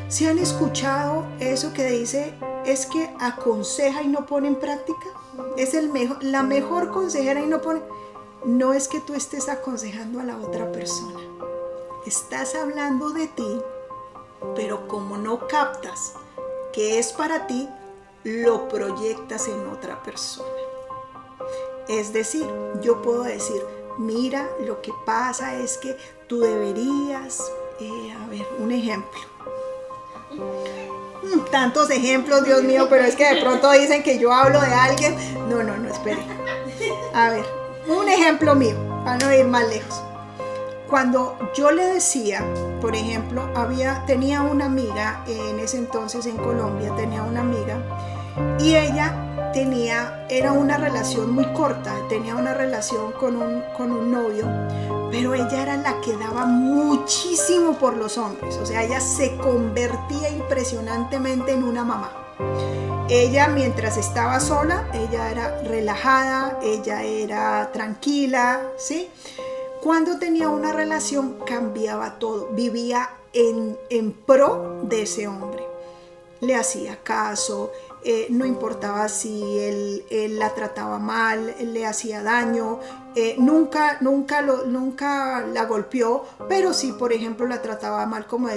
¿Se han escuchado eso que dice, es que aconseja y no pone en práctica? Es la mejor consejera y no pone. No es que tú estés aconsejando a la otra persona. Estás hablando de ti, pero como no captas que es para ti, lo proyectas en otra persona. Es decir, yo puedo decir, mira, lo que pasa es que tú deberías, un ejemplo. Tantos ejemplos, Dios mío, pero es que de pronto dicen que yo hablo de alguien. No, espere. A ver, un ejemplo mío, para no ir más lejos. Cuando yo le decía, por ejemplo, tenía una amiga, en ese entonces en Colombia tenía una amiga, y ella era una relación muy corta, tenía una relación con un novio, pero ella era la que daba muchísimo por los hombres, o sea, ella se convertía impresionantemente en una mamá. Ella, mientras estaba sola, ella era relajada, ella era tranquila, ¿sí? Cuando tenía una relación cambiaba todo, vivía en pro de ese hombre. Le hacía caso, no importaba si él la trataba mal, le hacía daño, nunca la golpeó, pero sí, por ejemplo, la trataba mal, como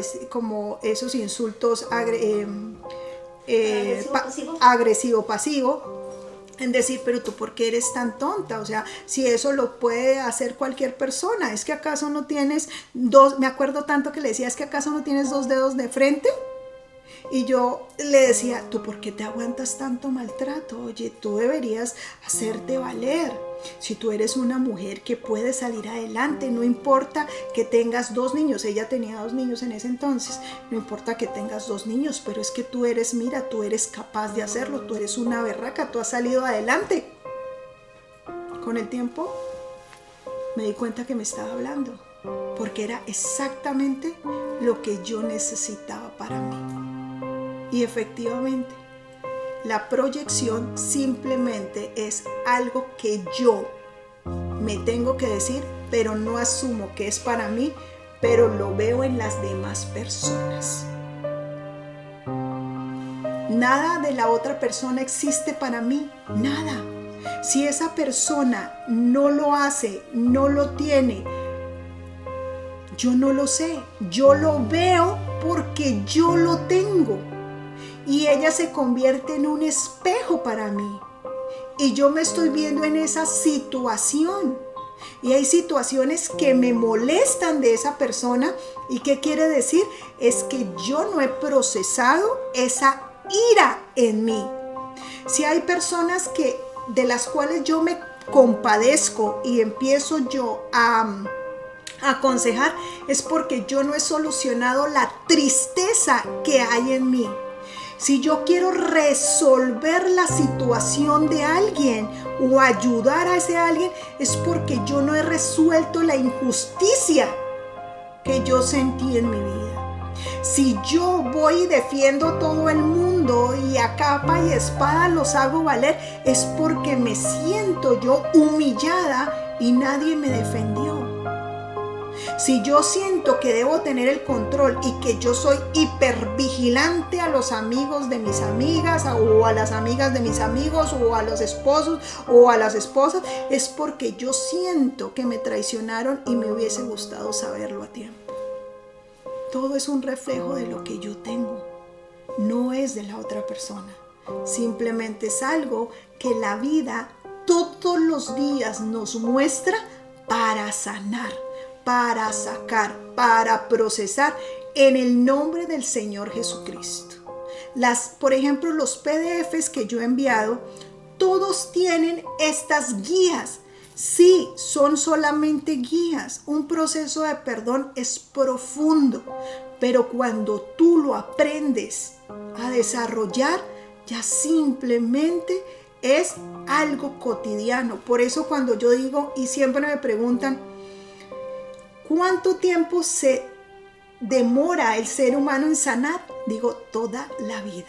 esos insultos agresivo-pasivo. En decir, pero tú, ¿por qué eres tan tonta? O sea, si eso lo puede hacer cualquier persona, ¿es que acaso no tienes dos? Me acuerdo tanto que le decía, ¿es que acaso no tienes 2 dedos de frente? Y yo le decía, ¿tú por qué te aguantas tanto maltrato? Oye, tú deberías hacerte valer. Si tú eres una mujer que puede salir adelante, no importa que tengas 2 niños. Ella tenía 2 niños en ese entonces. No importa que tengas 2 niños, pero es que tú eres capaz de hacerlo. Tú eres una berraca, tú has salido adelante. Con el tiempo me di cuenta que me estaba hablando, porque era exactamente lo que yo necesitaba para mí. Y efectivamente, la proyección simplemente es algo que yo me tengo que decir, pero no asumo que es para mí, pero lo veo en las demás personas. Nada de la otra persona existe para mí, nada. Si esa persona no lo hace, no lo tiene, yo no lo sé, yo lo veo porque yo lo tengo. Y ella se convierte en un espejo para mí. Y yo me estoy viendo en esa situación. Y hay situaciones que me molestan de esa persona. ¿Y qué quiere decir? Es que yo no he procesado esa ira en mí. Si hay personas de las cuales yo me compadezco y empiezo yo a aconsejar, es porque yo no he solucionado la tristeza que hay en mí. Si yo quiero resolver la situación de alguien o ayudar a ese alguien, es porque yo no he resuelto la injusticia que yo sentí en mi vida. Si yo voy y defiendo todo el mundo y a capa y espada los hago valer, es porque me siento yo humillada y nadie me defendió. Si yo siento que debo tener el control y que yo soy hipervigilante a los amigos de mis amigas o a las amigas de mis amigos o a los esposos o a las esposas, es porque yo siento que me traicionaron y me hubiese gustado saberlo a tiempo. Todo es un reflejo de lo que yo tengo, no es de la otra persona. Simplemente es algo que la vida todos los días nos muestra para sanar, para sacar, para procesar en el nombre del Señor Jesucristo. Por ejemplo, los PDFs que yo he enviado, todos tienen estas guías Sí, son solamente guías. Un proceso de perdón es profundo, pero cuando tú lo aprendes a desarrollar, ya simplemente es algo cotidiano. Por eso cuando yo digo, y siempre me preguntan, ¿cuánto tiempo se demora el ser humano en sanar? Digo, toda la vida.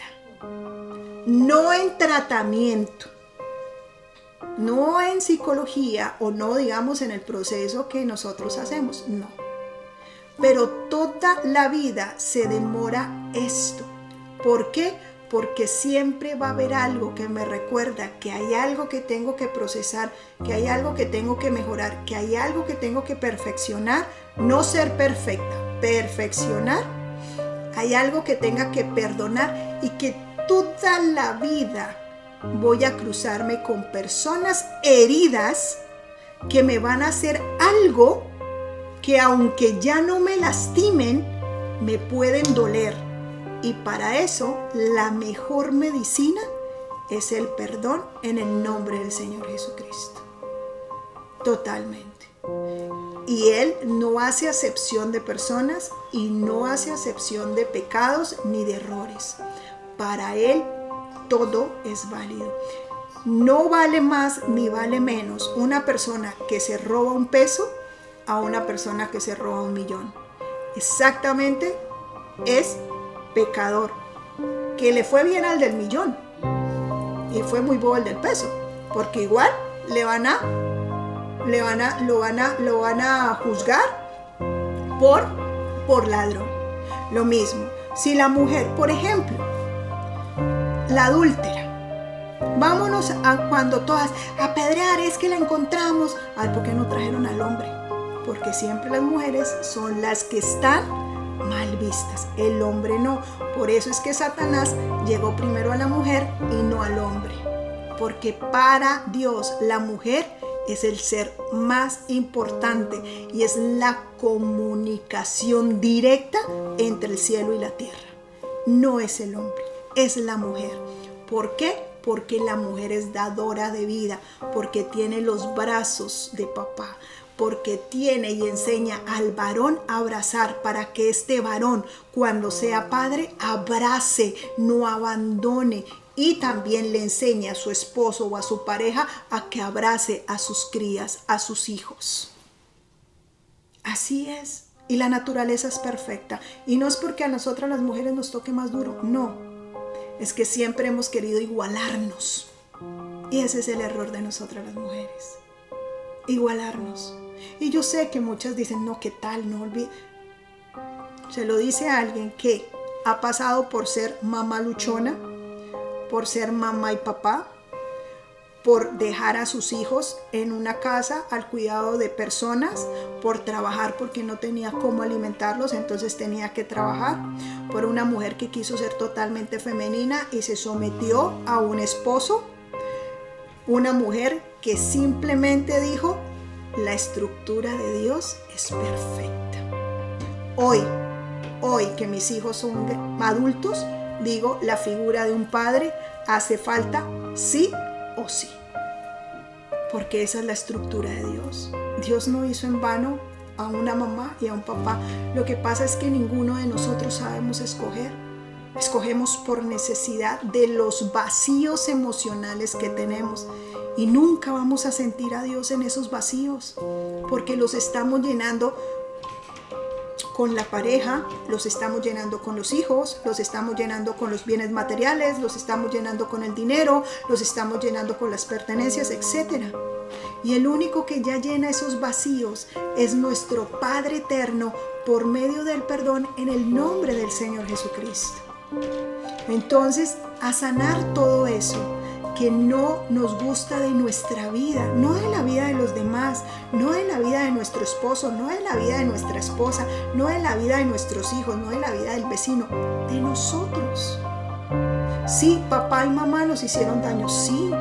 No en tratamiento, no en psicología o no, digamos, en el proceso que nosotros hacemos, no. Pero toda la vida se demora esto. ¿Por qué? Porque siempre va a haber algo que me recuerda que hay algo que tengo que procesar, que hay algo que tengo que mejorar, que hay algo que tengo que perfeccionar, no ser perfecta, perfeccionar. Hay algo que tenga que perdonar y que toda la vida voy a cruzarme con personas heridas que me van a hacer algo que aunque ya no me lastimen, me pueden doler. Y para eso, la mejor medicina es el perdón en el nombre del Señor Jesucristo. Totalmente. Y Él no hace acepción de personas y no hace acepción de pecados ni de errores. Para Él todo es válido. No vale más ni vale menos una persona que se roba un peso a una persona que se roba 1,000,000. Exactamente es pecador. Que le fue bien al del 1,000,000 y fue muy bobo el del peso, porque igual lo van a juzgar por ladrón. Lo mismo, si la mujer, por ejemplo, la adúltera, vámonos a cuando todas apedrear, es que la encontramos. Ay, ¿por qué no trajeron al hombre? Porque siempre las mujeres son las que están mal vistas, el hombre no. Por eso es que Satanás llegó primero a la mujer y no al hombre, porque para Dios la mujer es el ser más importante y es la comunicación directa entre el cielo y la tierra. No es el hombre, es la mujer. ¿Por qué? Porque la mujer es dadora de vida, porque tiene los brazos de papá, porque tiene y enseña al varón a abrazar, para que este varón, cuando sea padre, abrace, no abandone. Y también le enseña a su esposo o a su pareja a que abrace a sus crías, a sus hijos. Así es. Y la naturaleza es perfecta. Y no es porque a nosotras las mujeres nos toque más duro, no. Es que siempre hemos querido igualarnos. Y ese es el error de nosotras las mujeres. Igualarnos. Y yo sé que muchas dicen, no, ¿qué tal? No olvides. Se lo dice a alguien que ha pasado por ser mamá luchona, por ser mamá y papá, por dejar a sus hijos en una casa al cuidado de personas, por trabajar porque no tenía cómo alimentarlos, entonces tenía que trabajar, por una mujer que quiso ser totalmente femenina y se sometió a un esposo, una mujer que simplemente dijo, la estructura de Dios es perfecta. Hoy que mis hijos son adultos, digo, la figura de un padre hace falta sí o sí. Porque esa es la estructura de Dios. Dios no hizo en vano a una mamá y a un papá. Lo que pasa es que ninguno de nosotros sabemos escoger. Escogemos por necesidad de los vacíos emocionales que tenemos. Y nunca vamos a sentir a Dios en esos vacíos. Porque los estamos llenando con la pareja, los estamos llenando con los hijos, los estamos llenando con los bienes materiales, los estamos llenando con el dinero, los estamos llenando con las pertenencias, etc. Y el único que ya llena esos vacíos es nuestro Padre eterno por medio del perdón en el nombre del Señor Jesucristo. Entonces, a sanar todo eso que no nos gusta de nuestra vida, no de la vida de los demás, no de la vida de nuestro esposo, no de la vida de nuestra esposa, no de la vida de nuestros hijos, no de la vida del vecino, de nosotros. Sí, papá y mamá nos hicieron daño, sí.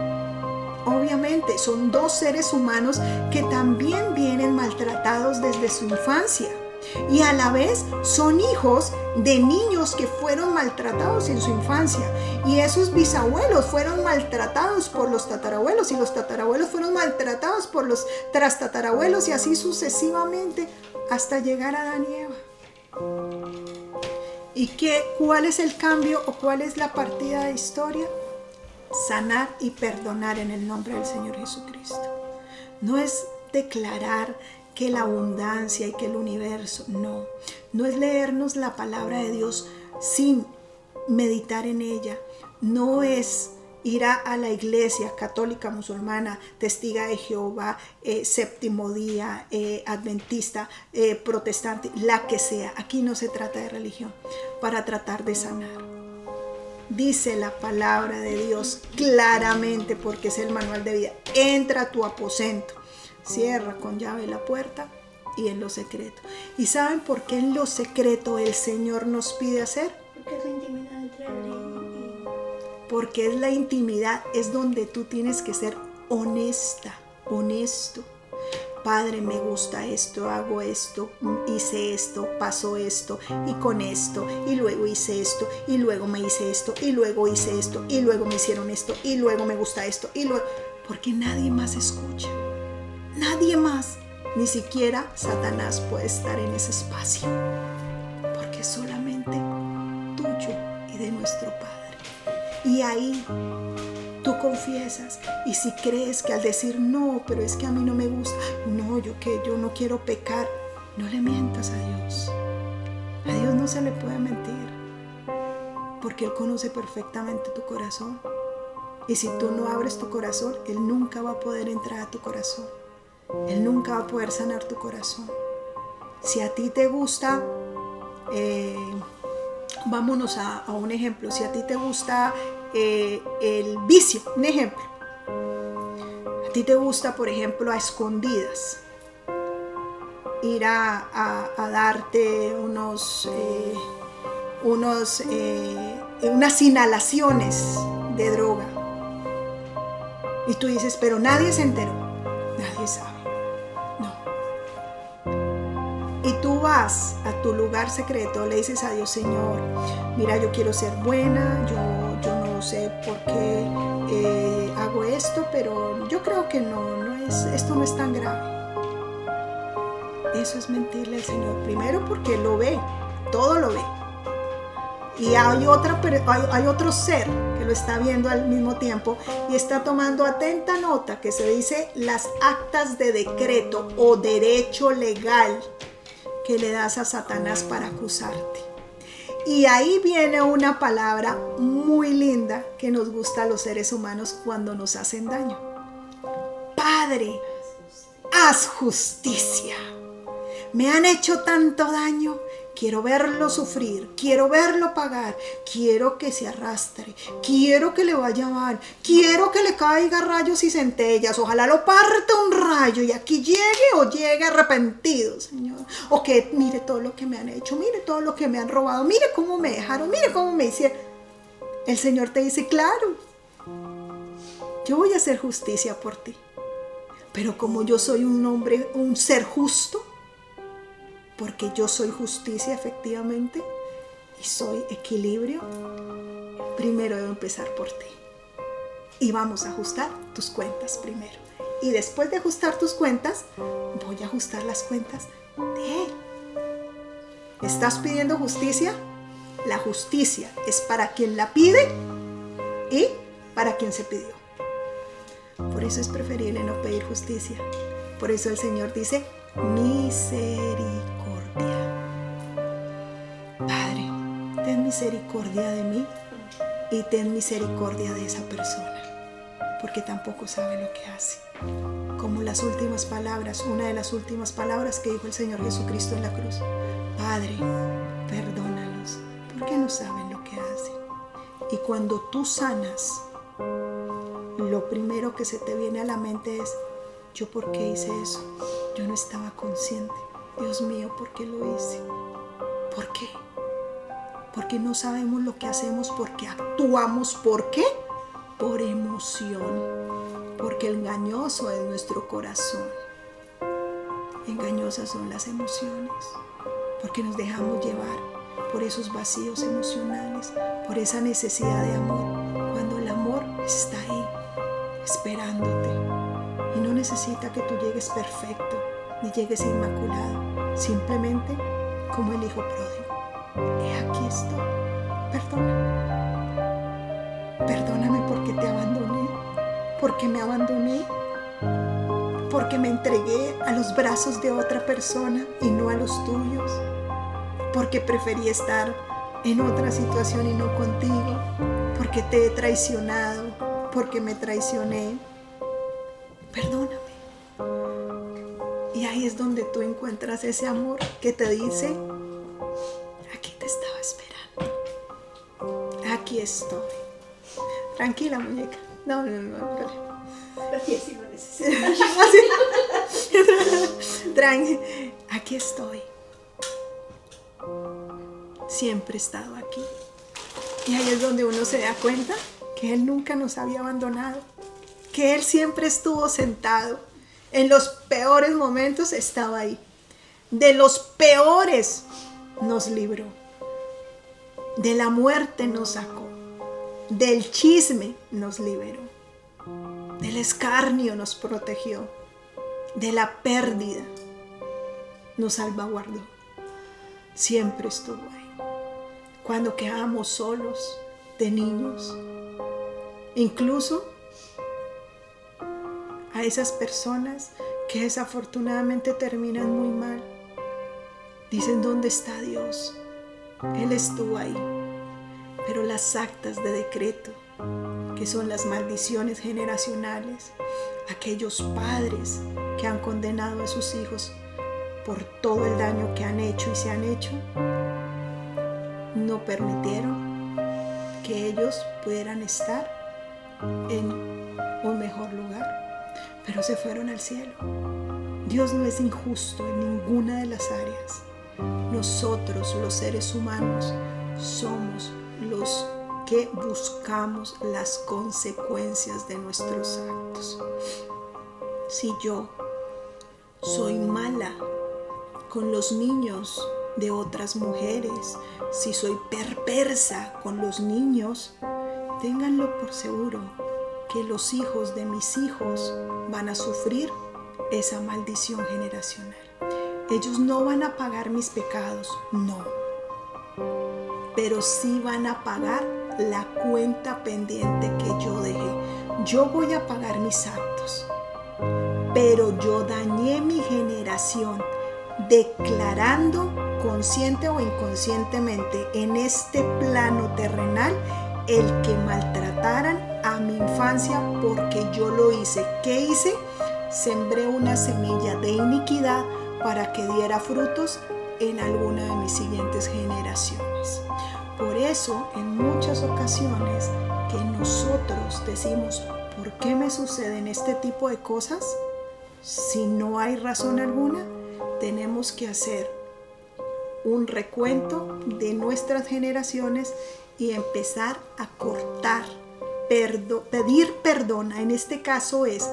Obviamente, son dos seres humanos que también vienen maltratados desde su infancia. Y a la vez son hijos de niños que fueron maltratados en su infancia. Y esos bisabuelos fueron maltratados por los tatarabuelos. Y los tatarabuelos fueron maltratados por los trastatarabuelos. Y así sucesivamente hasta llegar a Adán y Eva. ¿Y cuál es el cambio o cuál es la partida de historia? Sanar y perdonar en el nombre del Señor Jesucristo. No es declarar que la abundancia y que el universo, no es leernos la palabra de Dios sin meditar en ella, no es ir a la iglesia católica, musulmana, testiga de Jehová, séptimo día, adventista, protestante, la que sea. Aquí no se trata de religión, para tratar de sanar. Dice la palabra de Dios claramente, porque es el manual de vida: entra a tu aposento, cierra con llave la puerta y en lo secreto. ¿Y saben por qué en lo secreto el Señor nos pide hacer? Porque es la intimidad entre él y... Porque es la intimidad, es donde tú tienes que ser honesta, honesto. Padre, me gusta esto, hago esto, hice esto, pasó esto, y con esto, y luego hice esto, y luego me hice esto, y luego hice esto, y luego me hicieron esto, y luego me gusta esto, y luego... Porque nadie más escucha. Nadie más, ni siquiera Satanás puede estar en ese espacio, porque es solamente tuyo y de nuestro Padre. Y ahí tú confiesas, y si crees que al decir no, pero es que a mí no me gusta, no, yo no quiero pecar, no le mientas a Dios. A Dios no se le puede mentir, porque Él conoce perfectamente tu corazón. Y si tú no abres tu corazón, Él nunca va a poder entrar a tu corazón. Él nunca va a poder sanar tu corazón. Si a ti te gusta, vámonos a un ejemplo. Si a ti te gusta el vicio, un ejemplo. A ti te gusta, por ejemplo, a escondidas, ir a darte unas inhalaciones de droga. Y tú dices, pero nadie se enteró. Nadie sabe. Y tú vas a tu lugar secreto, le dices a Dios: Señor, mira, yo quiero ser buena, yo no sé por qué hago esto, pero yo creo que esto no es tan grave. Eso es mentirle al Señor. Primero, porque Él lo ve, todo lo ve. Y hay otro ser que lo está viendo al mismo tiempo y está tomando atenta nota, que se dice las actas de decreto o derecho legal que le das a Satanás para acusarte. Y ahí viene una palabra muy linda que nos gusta a los seres humanos cuando nos hacen daño. Padre, haz justicia. Me han hecho tanto daño. Quiero verlo sufrir, quiero verlo pagar, quiero que se arrastre, quiero que le vaya mal, quiero que le caiga rayos y centellas, ojalá lo parta un rayo y aquí llegue arrepentido, Señor. O que mire todo lo que me han hecho, mire todo lo que me han robado, mire cómo me dejaron, mire cómo me hicieron. El Señor te dice, claro, yo voy a hacer justicia por ti, pero como yo soy un hombre, un ser justo, porque yo soy justicia efectivamente y soy equilibrio, primero debo empezar por ti. Y vamos a ajustar tus cuentas primero. Y después de ajustar tus cuentas, voy a ajustar las cuentas de Él. ¿Estás pidiendo justicia? La justicia es para quien la pide y para quien se pidió. Por eso es preferible no pedir justicia. Por eso el Señor dice, misericordia. Padre, ten misericordia de mí y ten misericordia de esa persona, porque tampoco sabe lo que hace. Como las últimas palabras, una de las últimas palabras que dijo el Señor Jesucristo en la cruz: Padre, perdónalos, porque no saben lo que hacen. Y cuando tú sanas, lo primero que se te viene a la mente es: ¿yo por qué hice eso? Yo no estaba consciente. Dios mío, ¿por qué lo hice? ¿Por qué? Porque no sabemos lo que hacemos, porque actuamos. ¿Por qué? Por emoción. Porque engañoso es nuestro corazón. Engañosas son las emociones. porque nos dejamos llevar por esos vacíos emocionales, por esa necesidad de amor, cuando el amor está ahí, esperándote, y no necesita que tú llegues perfecto, ni llegues inmaculado, simplemente como el hijo pródigo. He aquí estoy, perdóname porque te abandoné, porque me abandoné, porque me entregué a los brazos de otra persona y no a los tuyos, porque preferí estar en otra situación y no contigo, porque te he traicionado, porque me traicioné. Perdóname. Y ahí es donde tú encuentras ese amor que te dice: aquí te estaba esperando, aquí estoy. Tranquila, muñeca. No. Así sí lo necesito. Tranquila, aquí estoy. Siempre he estado aquí. Y ahí es donde uno se da cuenta que Él nunca nos había abandonado, que Él siempre estuvo sentado. En los peores momentos estaba ahí. De los peores nos libró. De la muerte nos sacó. Del chisme nos liberó. Del escarnio nos protegió. De la pérdida nos salvaguardó. Siempre estuvo ahí. Cuando quedábamos solos de niños, incluso a esas personas que desafortunadamente terminan muy mal, dicen: ¿dónde está Dios? Él estuvo ahí. Pero las actas de decreto, que son las maldiciones generacionales, aquellos padres que han condenado a sus hijos por todo el daño que han hecho y se han hecho, no permitieron que ellos pudieran estar en un mejor lugar, pero se fueron al cielo. Dios no es injusto en ninguna de las áreas. Nosotros, los seres humanos, somos los que buscamos las consecuencias de nuestros actos. Si yo soy mala con los niños de otras mujeres, si soy perversa con los niños, ténganlo por seguro que los hijos de mis hijos van a sufrir esa maldición generacional. Ellos no van a pagar mis pecados, no, pero sí van a pagar la cuenta pendiente que yo dejé. Yo voy a pagar mis actos, pero yo dañé mi generación declarando consciente o inconscientemente en este plano terrenal el que maltrataran a mi infancia, porque yo lo hice. ¿Qué hice? Sembré una semilla de iniquidad para que diera frutos en alguna de mis siguientes generaciones. Por eso, en muchas ocasiones que nosotros decimos: ¿por qué me suceden este tipo de cosas? Si no hay razón alguna, tenemos que hacer un recuento de nuestras generaciones y empezar a cortar, pedir perdón. En este caso es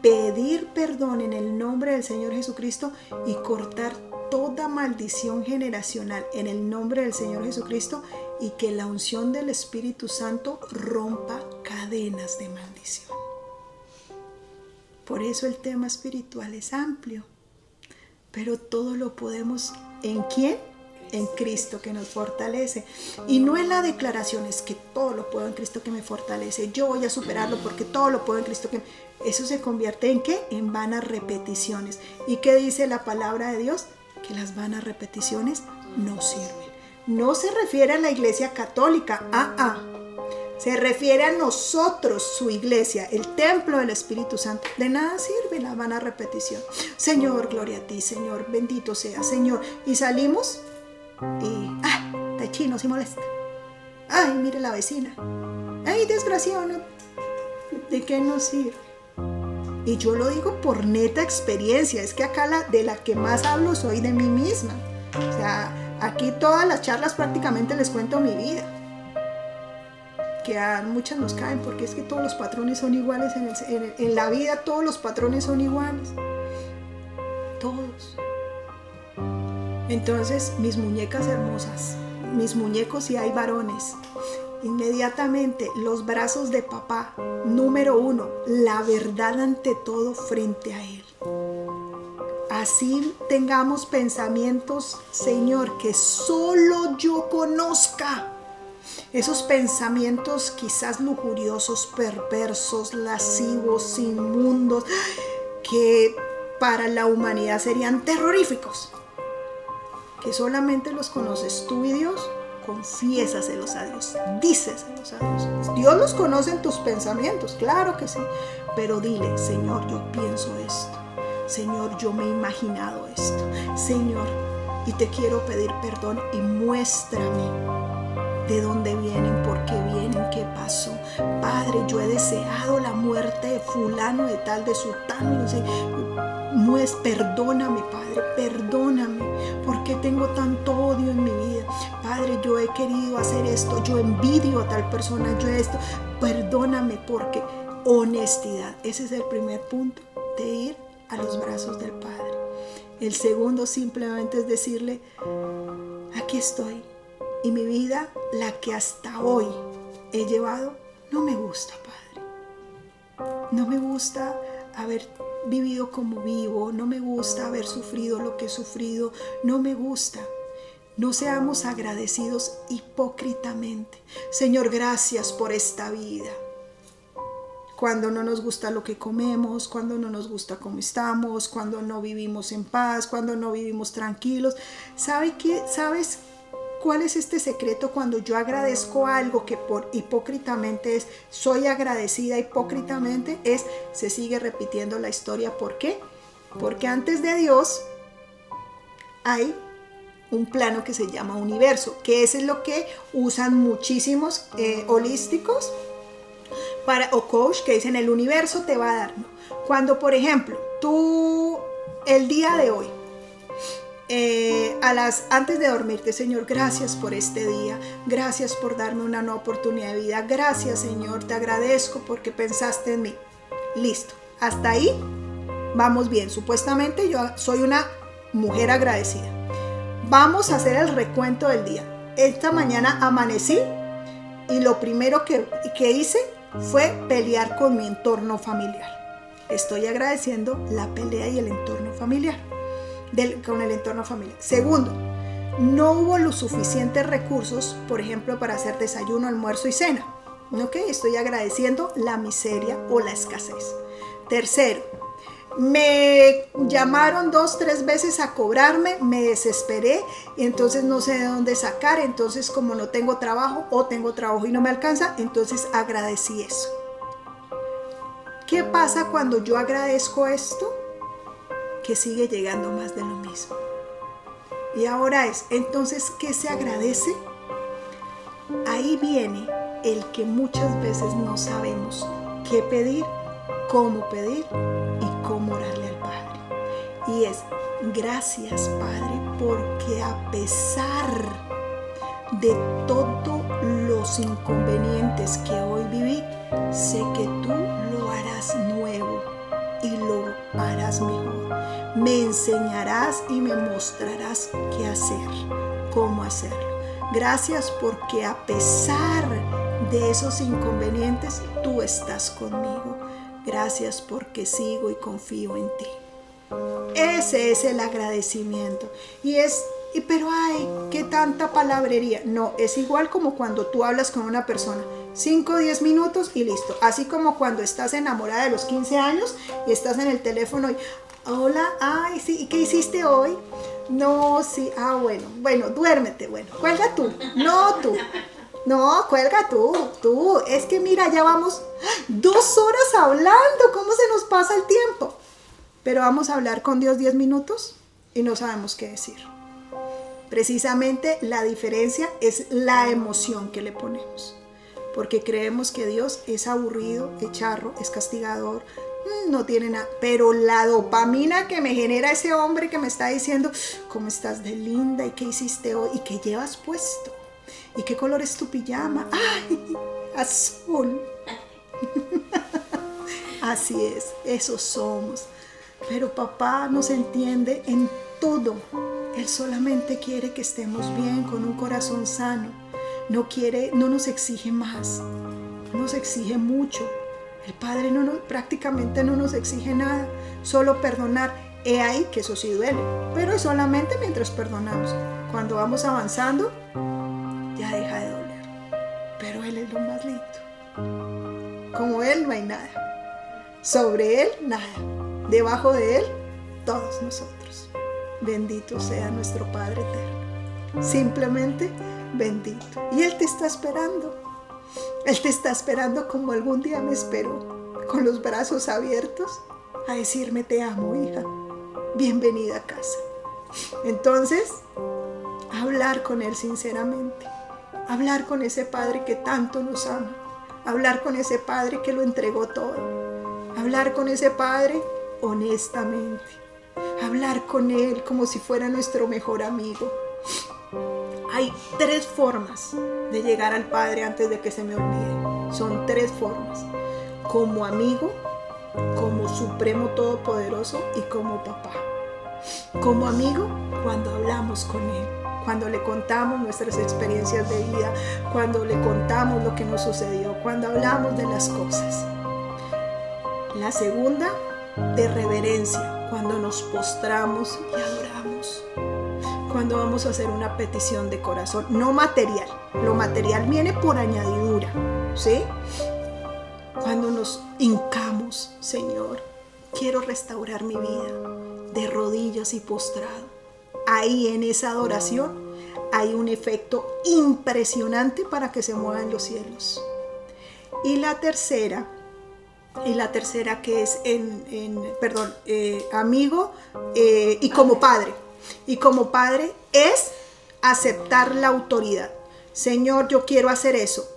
pedir perdón en el nombre del Señor Jesucristo y cortar toda maldición generacional en el nombre del Señor Jesucristo, y que la unción del Espíritu Santo rompa cadenas de maldición. Por eso el tema espiritual es amplio, pero todo lo podemos ¿en quién? En Cristo, que nos fortalece. Y no en la declaración, es que todo lo puedo en Cristo que me fortalece, yo voy a superarlo porque todo lo puedo en Cristo que... Eso se convierte ¿en qué? En vanas repeticiones. ¿Y qué dice la palabra de Dios? Que las vanas repeticiones no sirven. No se refiere a la iglesia católica, se refiere a nosotros, su iglesia, el templo del Espíritu Santo. De nada sirve la vana repetición. Señor, gloria a ti, Señor, bendito sea, Señor. Y salimos y, está chino, se molesta. Ay, mire la vecina. Ay, desgraciado, ¿no? ¿De qué nos sirve? Y yo lo digo por neta experiencia. Es que acá de la que más hablo soy de mí misma. O sea, aquí todas las charlas prácticamente les cuento mi vida. Que a muchas nos caen porque es que todos los patrones son iguales en la vida. Todos los patrones son iguales. Todos. Entonces, mis muñecas hermosas, mis muñecos si hay varones, inmediatamente los brazos de papá, número 1, la verdad ante todo frente a él. Así tengamos pensamientos, Señor, que solo yo conozca. Esos pensamientos quizás lujuriosos, perversos, lascivos, inmundos, que para la humanidad serían terroríficos. Que solamente los conoces tú y Dios, confiésaselos a Dios, díceselos a Dios. Dios los conoce en tus pensamientos, claro que sí, pero dile, Señor, yo pienso esto. Señor, yo me he imaginado esto. Señor, y te quiero pedir perdón y muéstrame de dónde vienen, por qué vienen, qué pasó. Padre, yo he deseado la muerte de fulano, de tal, de sutano, no sé. Perdóname, Padre, perdóname, porque tengo tanto odio en mi vida. Padre, yo he querido hacer esto, yo envidio a tal persona, yo esto. Perdóname, porque honestidad, ese es el primer punto, de ir a los brazos del Padre. El segundo simplemente es decirle, aquí estoy, y mi vida, la que hasta hoy he llevado, no me gusta, Padre. No me gusta haber vivido como vivo, no me gusta haber sufrido lo que he sufrido, no me gusta. No seamos agradecidos hipócritamente. Señor, gracias por esta vida. Cuando no nos gusta lo que comemos, cuando no nos gusta cómo estamos, cuando no vivimos en paz, cuando no vivimos tranquilos. ¿Sabes cuál es este secreto? Cuando yo agradezco algo que por hipócritamente es, soy agradecida hipócritamente, se sigue repitiendo la historia. ¿Por qué? Porque antes de Dios hay un plano que se llama universo, que es lo que usan muchísimos holísticos o coach, que dicen el universo te va a dar, ¿no? Cuando, por ejemplo, tú el día de hoy, antes de dormirte, Señor, gracias por este día, gracias por darme una nueva oportunidad de vida, gracias, Señor, te agradezco porque pensaste en mí. Listo, hasta ahí vamos bien. Supuestamente yo soy una mujer agradecida. Vamos a hacer el recuento del día. Esta mañana amanecí y lo primero que hice fue pelear con mi entorno familiar. Estoy agradeciendo la pelea y el entorno familiar. Con el entorno familiar. Segundo, no hubo los suficientes recursos, por ejemplo, para hacer desayuno, almuerzo y cena. ¿Ok? Estoy agradeciendo la miseria o la escasez. Tercero, me llamaron 2-3 veces a cobrarme, me desesperé y entonces no sé de dónde sacar. Entonces, como no tengo trabajo o tengo trabajo y no me alcanza, entonces agradecí eso. ¿Qué pasa cuando yo agradezco esto? Que sigue llegando más de lo mismo. Y ahora entonces, ¿qué se agradece? Ahí viene el que muchas veces no sabemos qué pedir, cómo pedir y cómo orarle al Padre. Y es, gracias, Padre, porque a pesar de todos los inconvenientes que hoy viví, sé que tú lo harás nuevo y lo harás mejor. Me enseñarás y me mostrarás qué hacer, cómo hacerlo. Gracias porque a pesar de esos inconvenientes, tú estás conmigo. Gracias porque sigo y confío en ti. Ese es el agradecimiento. Pero qué tanta palabrería. No, es igual como cuando tú hablas con una persona. 5 o 10 minutos y listo. Así como cuando estás enamorada de los 15 años y estás en el teléfono y hola, ay, sí, ¿y qué hiciste hoy? No, sí, bueno, duérmete, cuelga tú, no, cuelga tú, es que mira, ya vamos 2 horas hablando, ¿cómo se nos pasa el tiempo? Pero vamos a hablar con Dios 10 minutos y no sabemos qué decir. Precisamente la diferencia es la emoción que le ponemos. Porque creemos que Dios es aburrido, es charro, es castigador, no tiene nada. Pero la dopamina que me genera ese hombre que me está diciendo, ¿cómo estás de linda? ¿Y qué hiciste hoy? ¿Y qué llevas puesto? ¿Y qué color es tu pijama? ¡Ay! Azul. Así es, esos somos. Pero papá nos entiende en todo. Él solamente quiere que estemos bien, con un corazón sano. No nos exige más, no nos exige mucho. El Padre prácticamente no nos exige nada, solo perdonar. He ahí que eso sí duele, pero es solamente mientras perdonamos. Cuando vamos avanzando, ya deja de doler. Pero Él es lo más lindo. Como Él no hay nada. Sobre Él nada. Debajo de Él, todos nosotros. Bendito sea nuestro Padre eterno. Simplemente bendito. Y Él te está esperando. Él te está esperando como algún día me esperó, con los brazos abiertos, a decirme: te amo, hija. Bienvenida a casa. Entonces, hablar con Él sinceramente. Hablar con ese Padre que tanto nos ama. Hablar con ese Padre que lo entregó todo. Hablar con ese Padre honestamente. Hablar con Él como si fuera nuestro mejor amigo. Hay 3 formas de llegar al Padre antes de que se me olvide. Son 3 formas. Como amigo, como Supremo Todopoderoso y como papá. Como amigo, cuando hablamos con Él, cuando le contamos nuestras experiencias de vida, cuando le contamos lo que nos sucedió, cuando hablamos de las cosas. La segunda, de reverencia, cuando nos postramos y adoramos. Cuando vamos a hacer una petición de corazón, no material. Lo material viene por añadidura, ¿sí? Cuando nos hincamos: Señor, quiero restaurar mi vida, de rodillas y postrado. Ahí en esa adoración hay un efecto impresionante para que se muevan los cielos. Y la tercera que es amigo y como padre. Y como padre es aceptar la autoridad. Señor, yo quiero hacer eso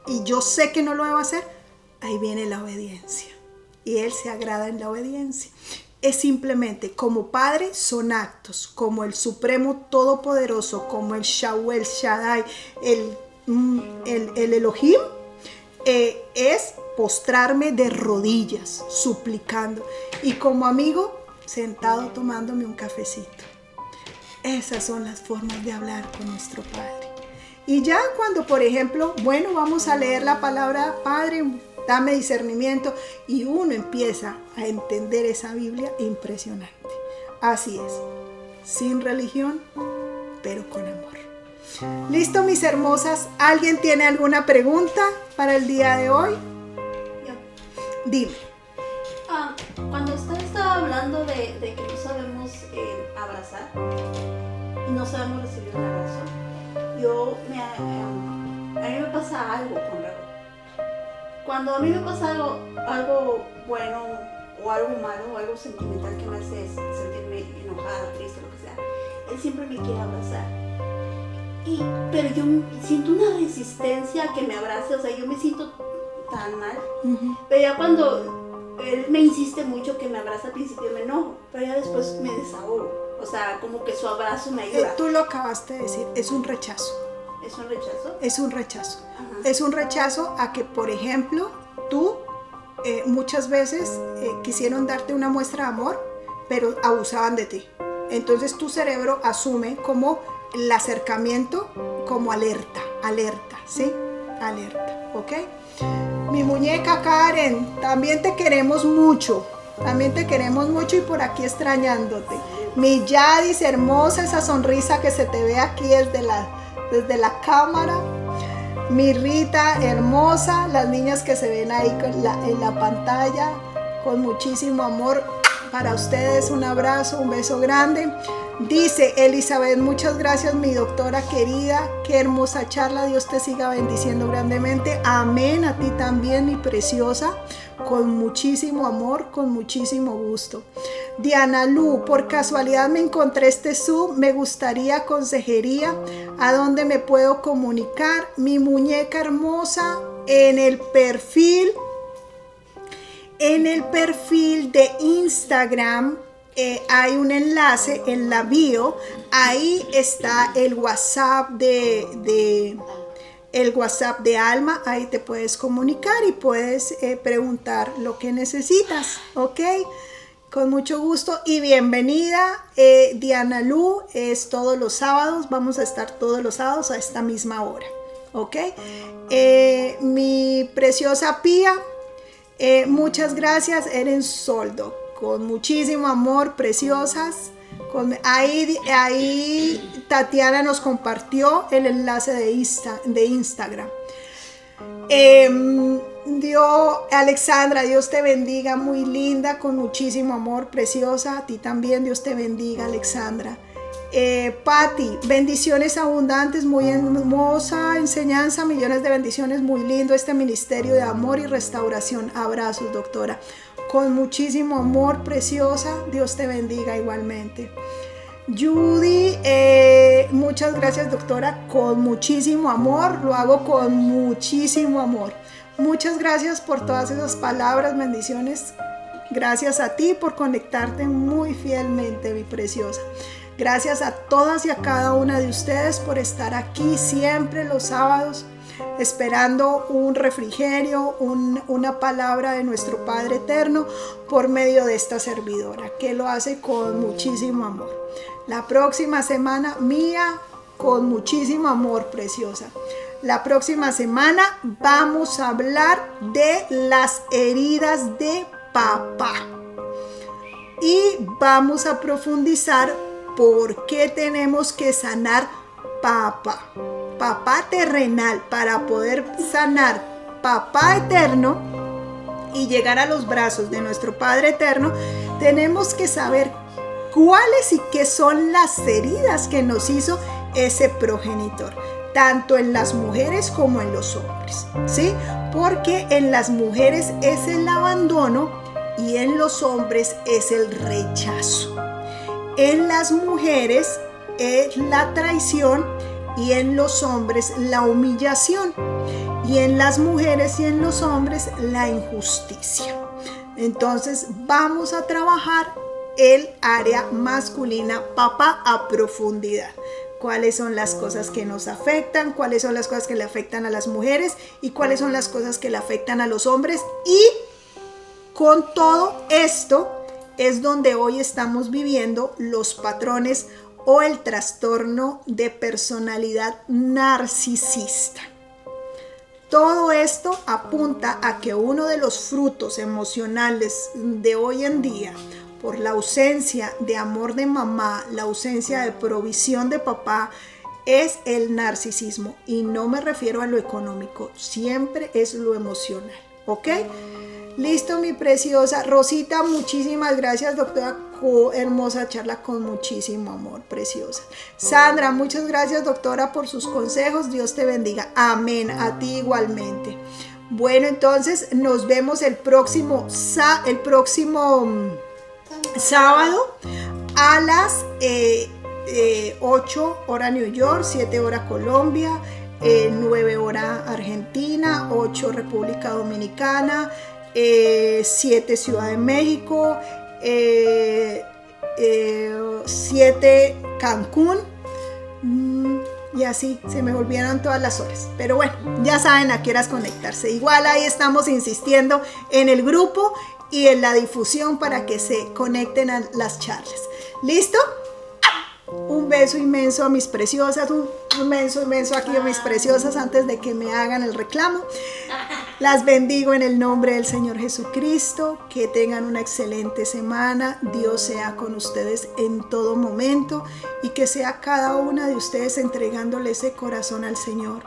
y yo sé que no lo debo hacer. Ahí viene la obediencia. Y Él se agrada en la obediencia. Es simplemente, como Padre, son actos, como el Supremo Todopoderoso, como el Shahuel Shaddai, el Elohim, es postrarme de rodillas, suplicando. Y como amigo, sentado tomándome un cafecito. Esas son las formas de hablar con nuestro Padre. Y ya cuando, por ejemplo, vamos a leer la palabra: Padre, dame discernimiento, y uno empieza a entender esa Biblia impresionante. Así es, sin religión, pero con amor. ¿Listo, mis hermosas? ¿Alguien tiene alguna pregunta para el día de hoy? Yo. Dime. Cuando usted estaba hablando de que no sabemos abrazar y no sabemos recibir un abrazo, a mí me pasa algo con Raúl. Cuando a mí me pasa algo bueno o algo malo o algo sentimental que me hace sentirme enojada, triste, lo que sea, él siempre me quiere abrazar. Pero yo siento una resistencia a que me abrace, o sea, yo me siento tan mal. Uh-huh. Pero ya cuando él me insiste mucho que me abraza, al principio me enojo, pero ya después me desahogo. O sea, como que su abrazo me ayuda. Tú lo acabaste de decir, es un rechazo. ¿Es un rechazo? Es un rechazo. Ajá. Es un rechazo a que, por ejemplo, tú muchas veces quisieron darte una muestra de amor, pero abusaban de ti. Entonces tu cerebro asume como el acercamiento como alerta, ¿sí? Alerta, ¿ok? Mi muñeca Karen, también te queremos mucho y por aquí extrañándote. Mi Yadis, hermosa esa sonrisa que se te ve aquí desde la cámara. Mi Rita, hermosa, las niñas que se ven ahí en la pantalla, con muchísimo amor para ustedes. Un abrazo, un beso grande. Dice Elizabeth: muchas gracias, mi doctora querida, qué hermosa charla, Dios te siga bendiciendo grandemente. Amén, a ti también, mi preciosa, con muchísimo amor, con muchísimo gusto. Diana Lu: por casualidad me encontré este Zoom, me gustaría consejería, ¿a dónde me puedo comunicar? Mi muñeca hermosa, en el perfil de Instagram, hay un enlace en la bio, ahí está el WhatsApp el WhatsApp de Alma, ahí te puedes comunicar y puedes preguntar lo que necesitas, ¿ok? Con mucho gusto y bienvenida, Diana Lu. Es todos los sábados, vamos a estar todos los sábados a esta misma hora, ¿ok? Mi preciosa Pía, muchas gracias, Eren Soldo, con muchísimo amor, preciosas. Ahí Tatiana nos compartió el enlace de Instagram. Alexandra, Dios te bendiga, muy linda, con muchísimo amor, preciosa. A ti también, Dios te bendiga, Alexandra. Patti, bendiciones abundantes, muy hermosa enseñanza, millones de bendiciones, muy lindo este ministerio de amor y restauración. Abrazos, doctora, con muchísimo amor, preciosa. Dios te bendiga igualmente. Judy, muchas gracias, doctora, con muchísimo amor, lo hago con muchísimo amor. Muchas gracias por todas esas palabras, bendiciones. Gracias a ti por conectarte muy fielmente, mi preciosa. Gracias a todas y a cada una de ustedes por estar aquí siempre los sábados, esperando un refrigerio, una palabra de nuestro Padre Eterno por medio de esta servidora, que lo hace con muchísimo amor. La próxima semana, Mía, con muchísimo amor, preciosa. La próxima semana vamos a hablar de las heridas de papá. Y vamos a profundizar por qué tenemos que sanar papá terrenal, para poder sanar papá eterno y llegar a los brazos de nuestro Padre Eterno. Tenemos que saber cuáles y qué son las heridas que nos hizo ese progenitor, tanto en las mujeres como en los hombres, ¿sí? Porque en las mujeres es el abandono y en los hombres es el rechazo. En las mujeres es la traición y en los hombres la humillación. Y en las mujeres y en los hombres la injusticia. Entonces vamos a trabajar el área masculina, papá, a profundidad. Cuáles son las cosas que nos afectan, cuáles son las cosas que le afectan a las mujeres y cuáles son las cosas que le afectan a los hombres. Y con todo esto es donde hoy estamos viviendo los patrones o el trastorno de personalidad narcisista. Todo esto apunta a que uno de los frutos emocionales de hoy en día, por la ausencia de amor de mamá, la ausencia de provisión de papá, es el narcisismo. Y no me refiero a lo económico, siempre es lo emocional, ¿ok? Listo, mi preciosa. Rosita, muchísimas gracias, doctora. Hermosa charla, con muchísimo amor, preciosa. Sandra, muchas gracias, doctora, por sus consejos. Dios te bendiga. Amén. A ti igualmente. Bueno, entonces nos vemos el próximo sábado a las 8 hora New York, 7 hora Colombia, 9 hora Argentina, 8 República Dominicana, 7 Ciudad de México, 7 Cancún, y así se me volvieron todas las horas. Pero bueno, ya saben a qué horas conectarse. Igual ahí estamos insistiendo en el grupo y en la difusión para que se conecten a las charlas. ¿Listo? Un beso inmenso a mis preciosas, un inmenso aquí a mis preciosas antes de que me hagan el reclamo. Las bendigo en el nombre del Señor Jesucristo. Que tengan una excelente semana. Dios sea con ustedes en todo momento y que sea cada una de ustedes entregándole ese corazón al Señor,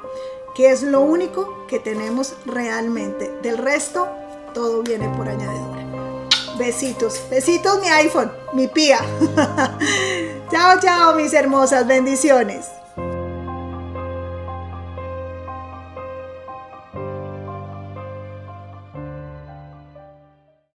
que es lo único que tenemos realmente. Del resto, todo viene por añadidura. Besitos, besitos mi iPhone, mi Pía. Chao, chao, mis hermosas, bendiciones.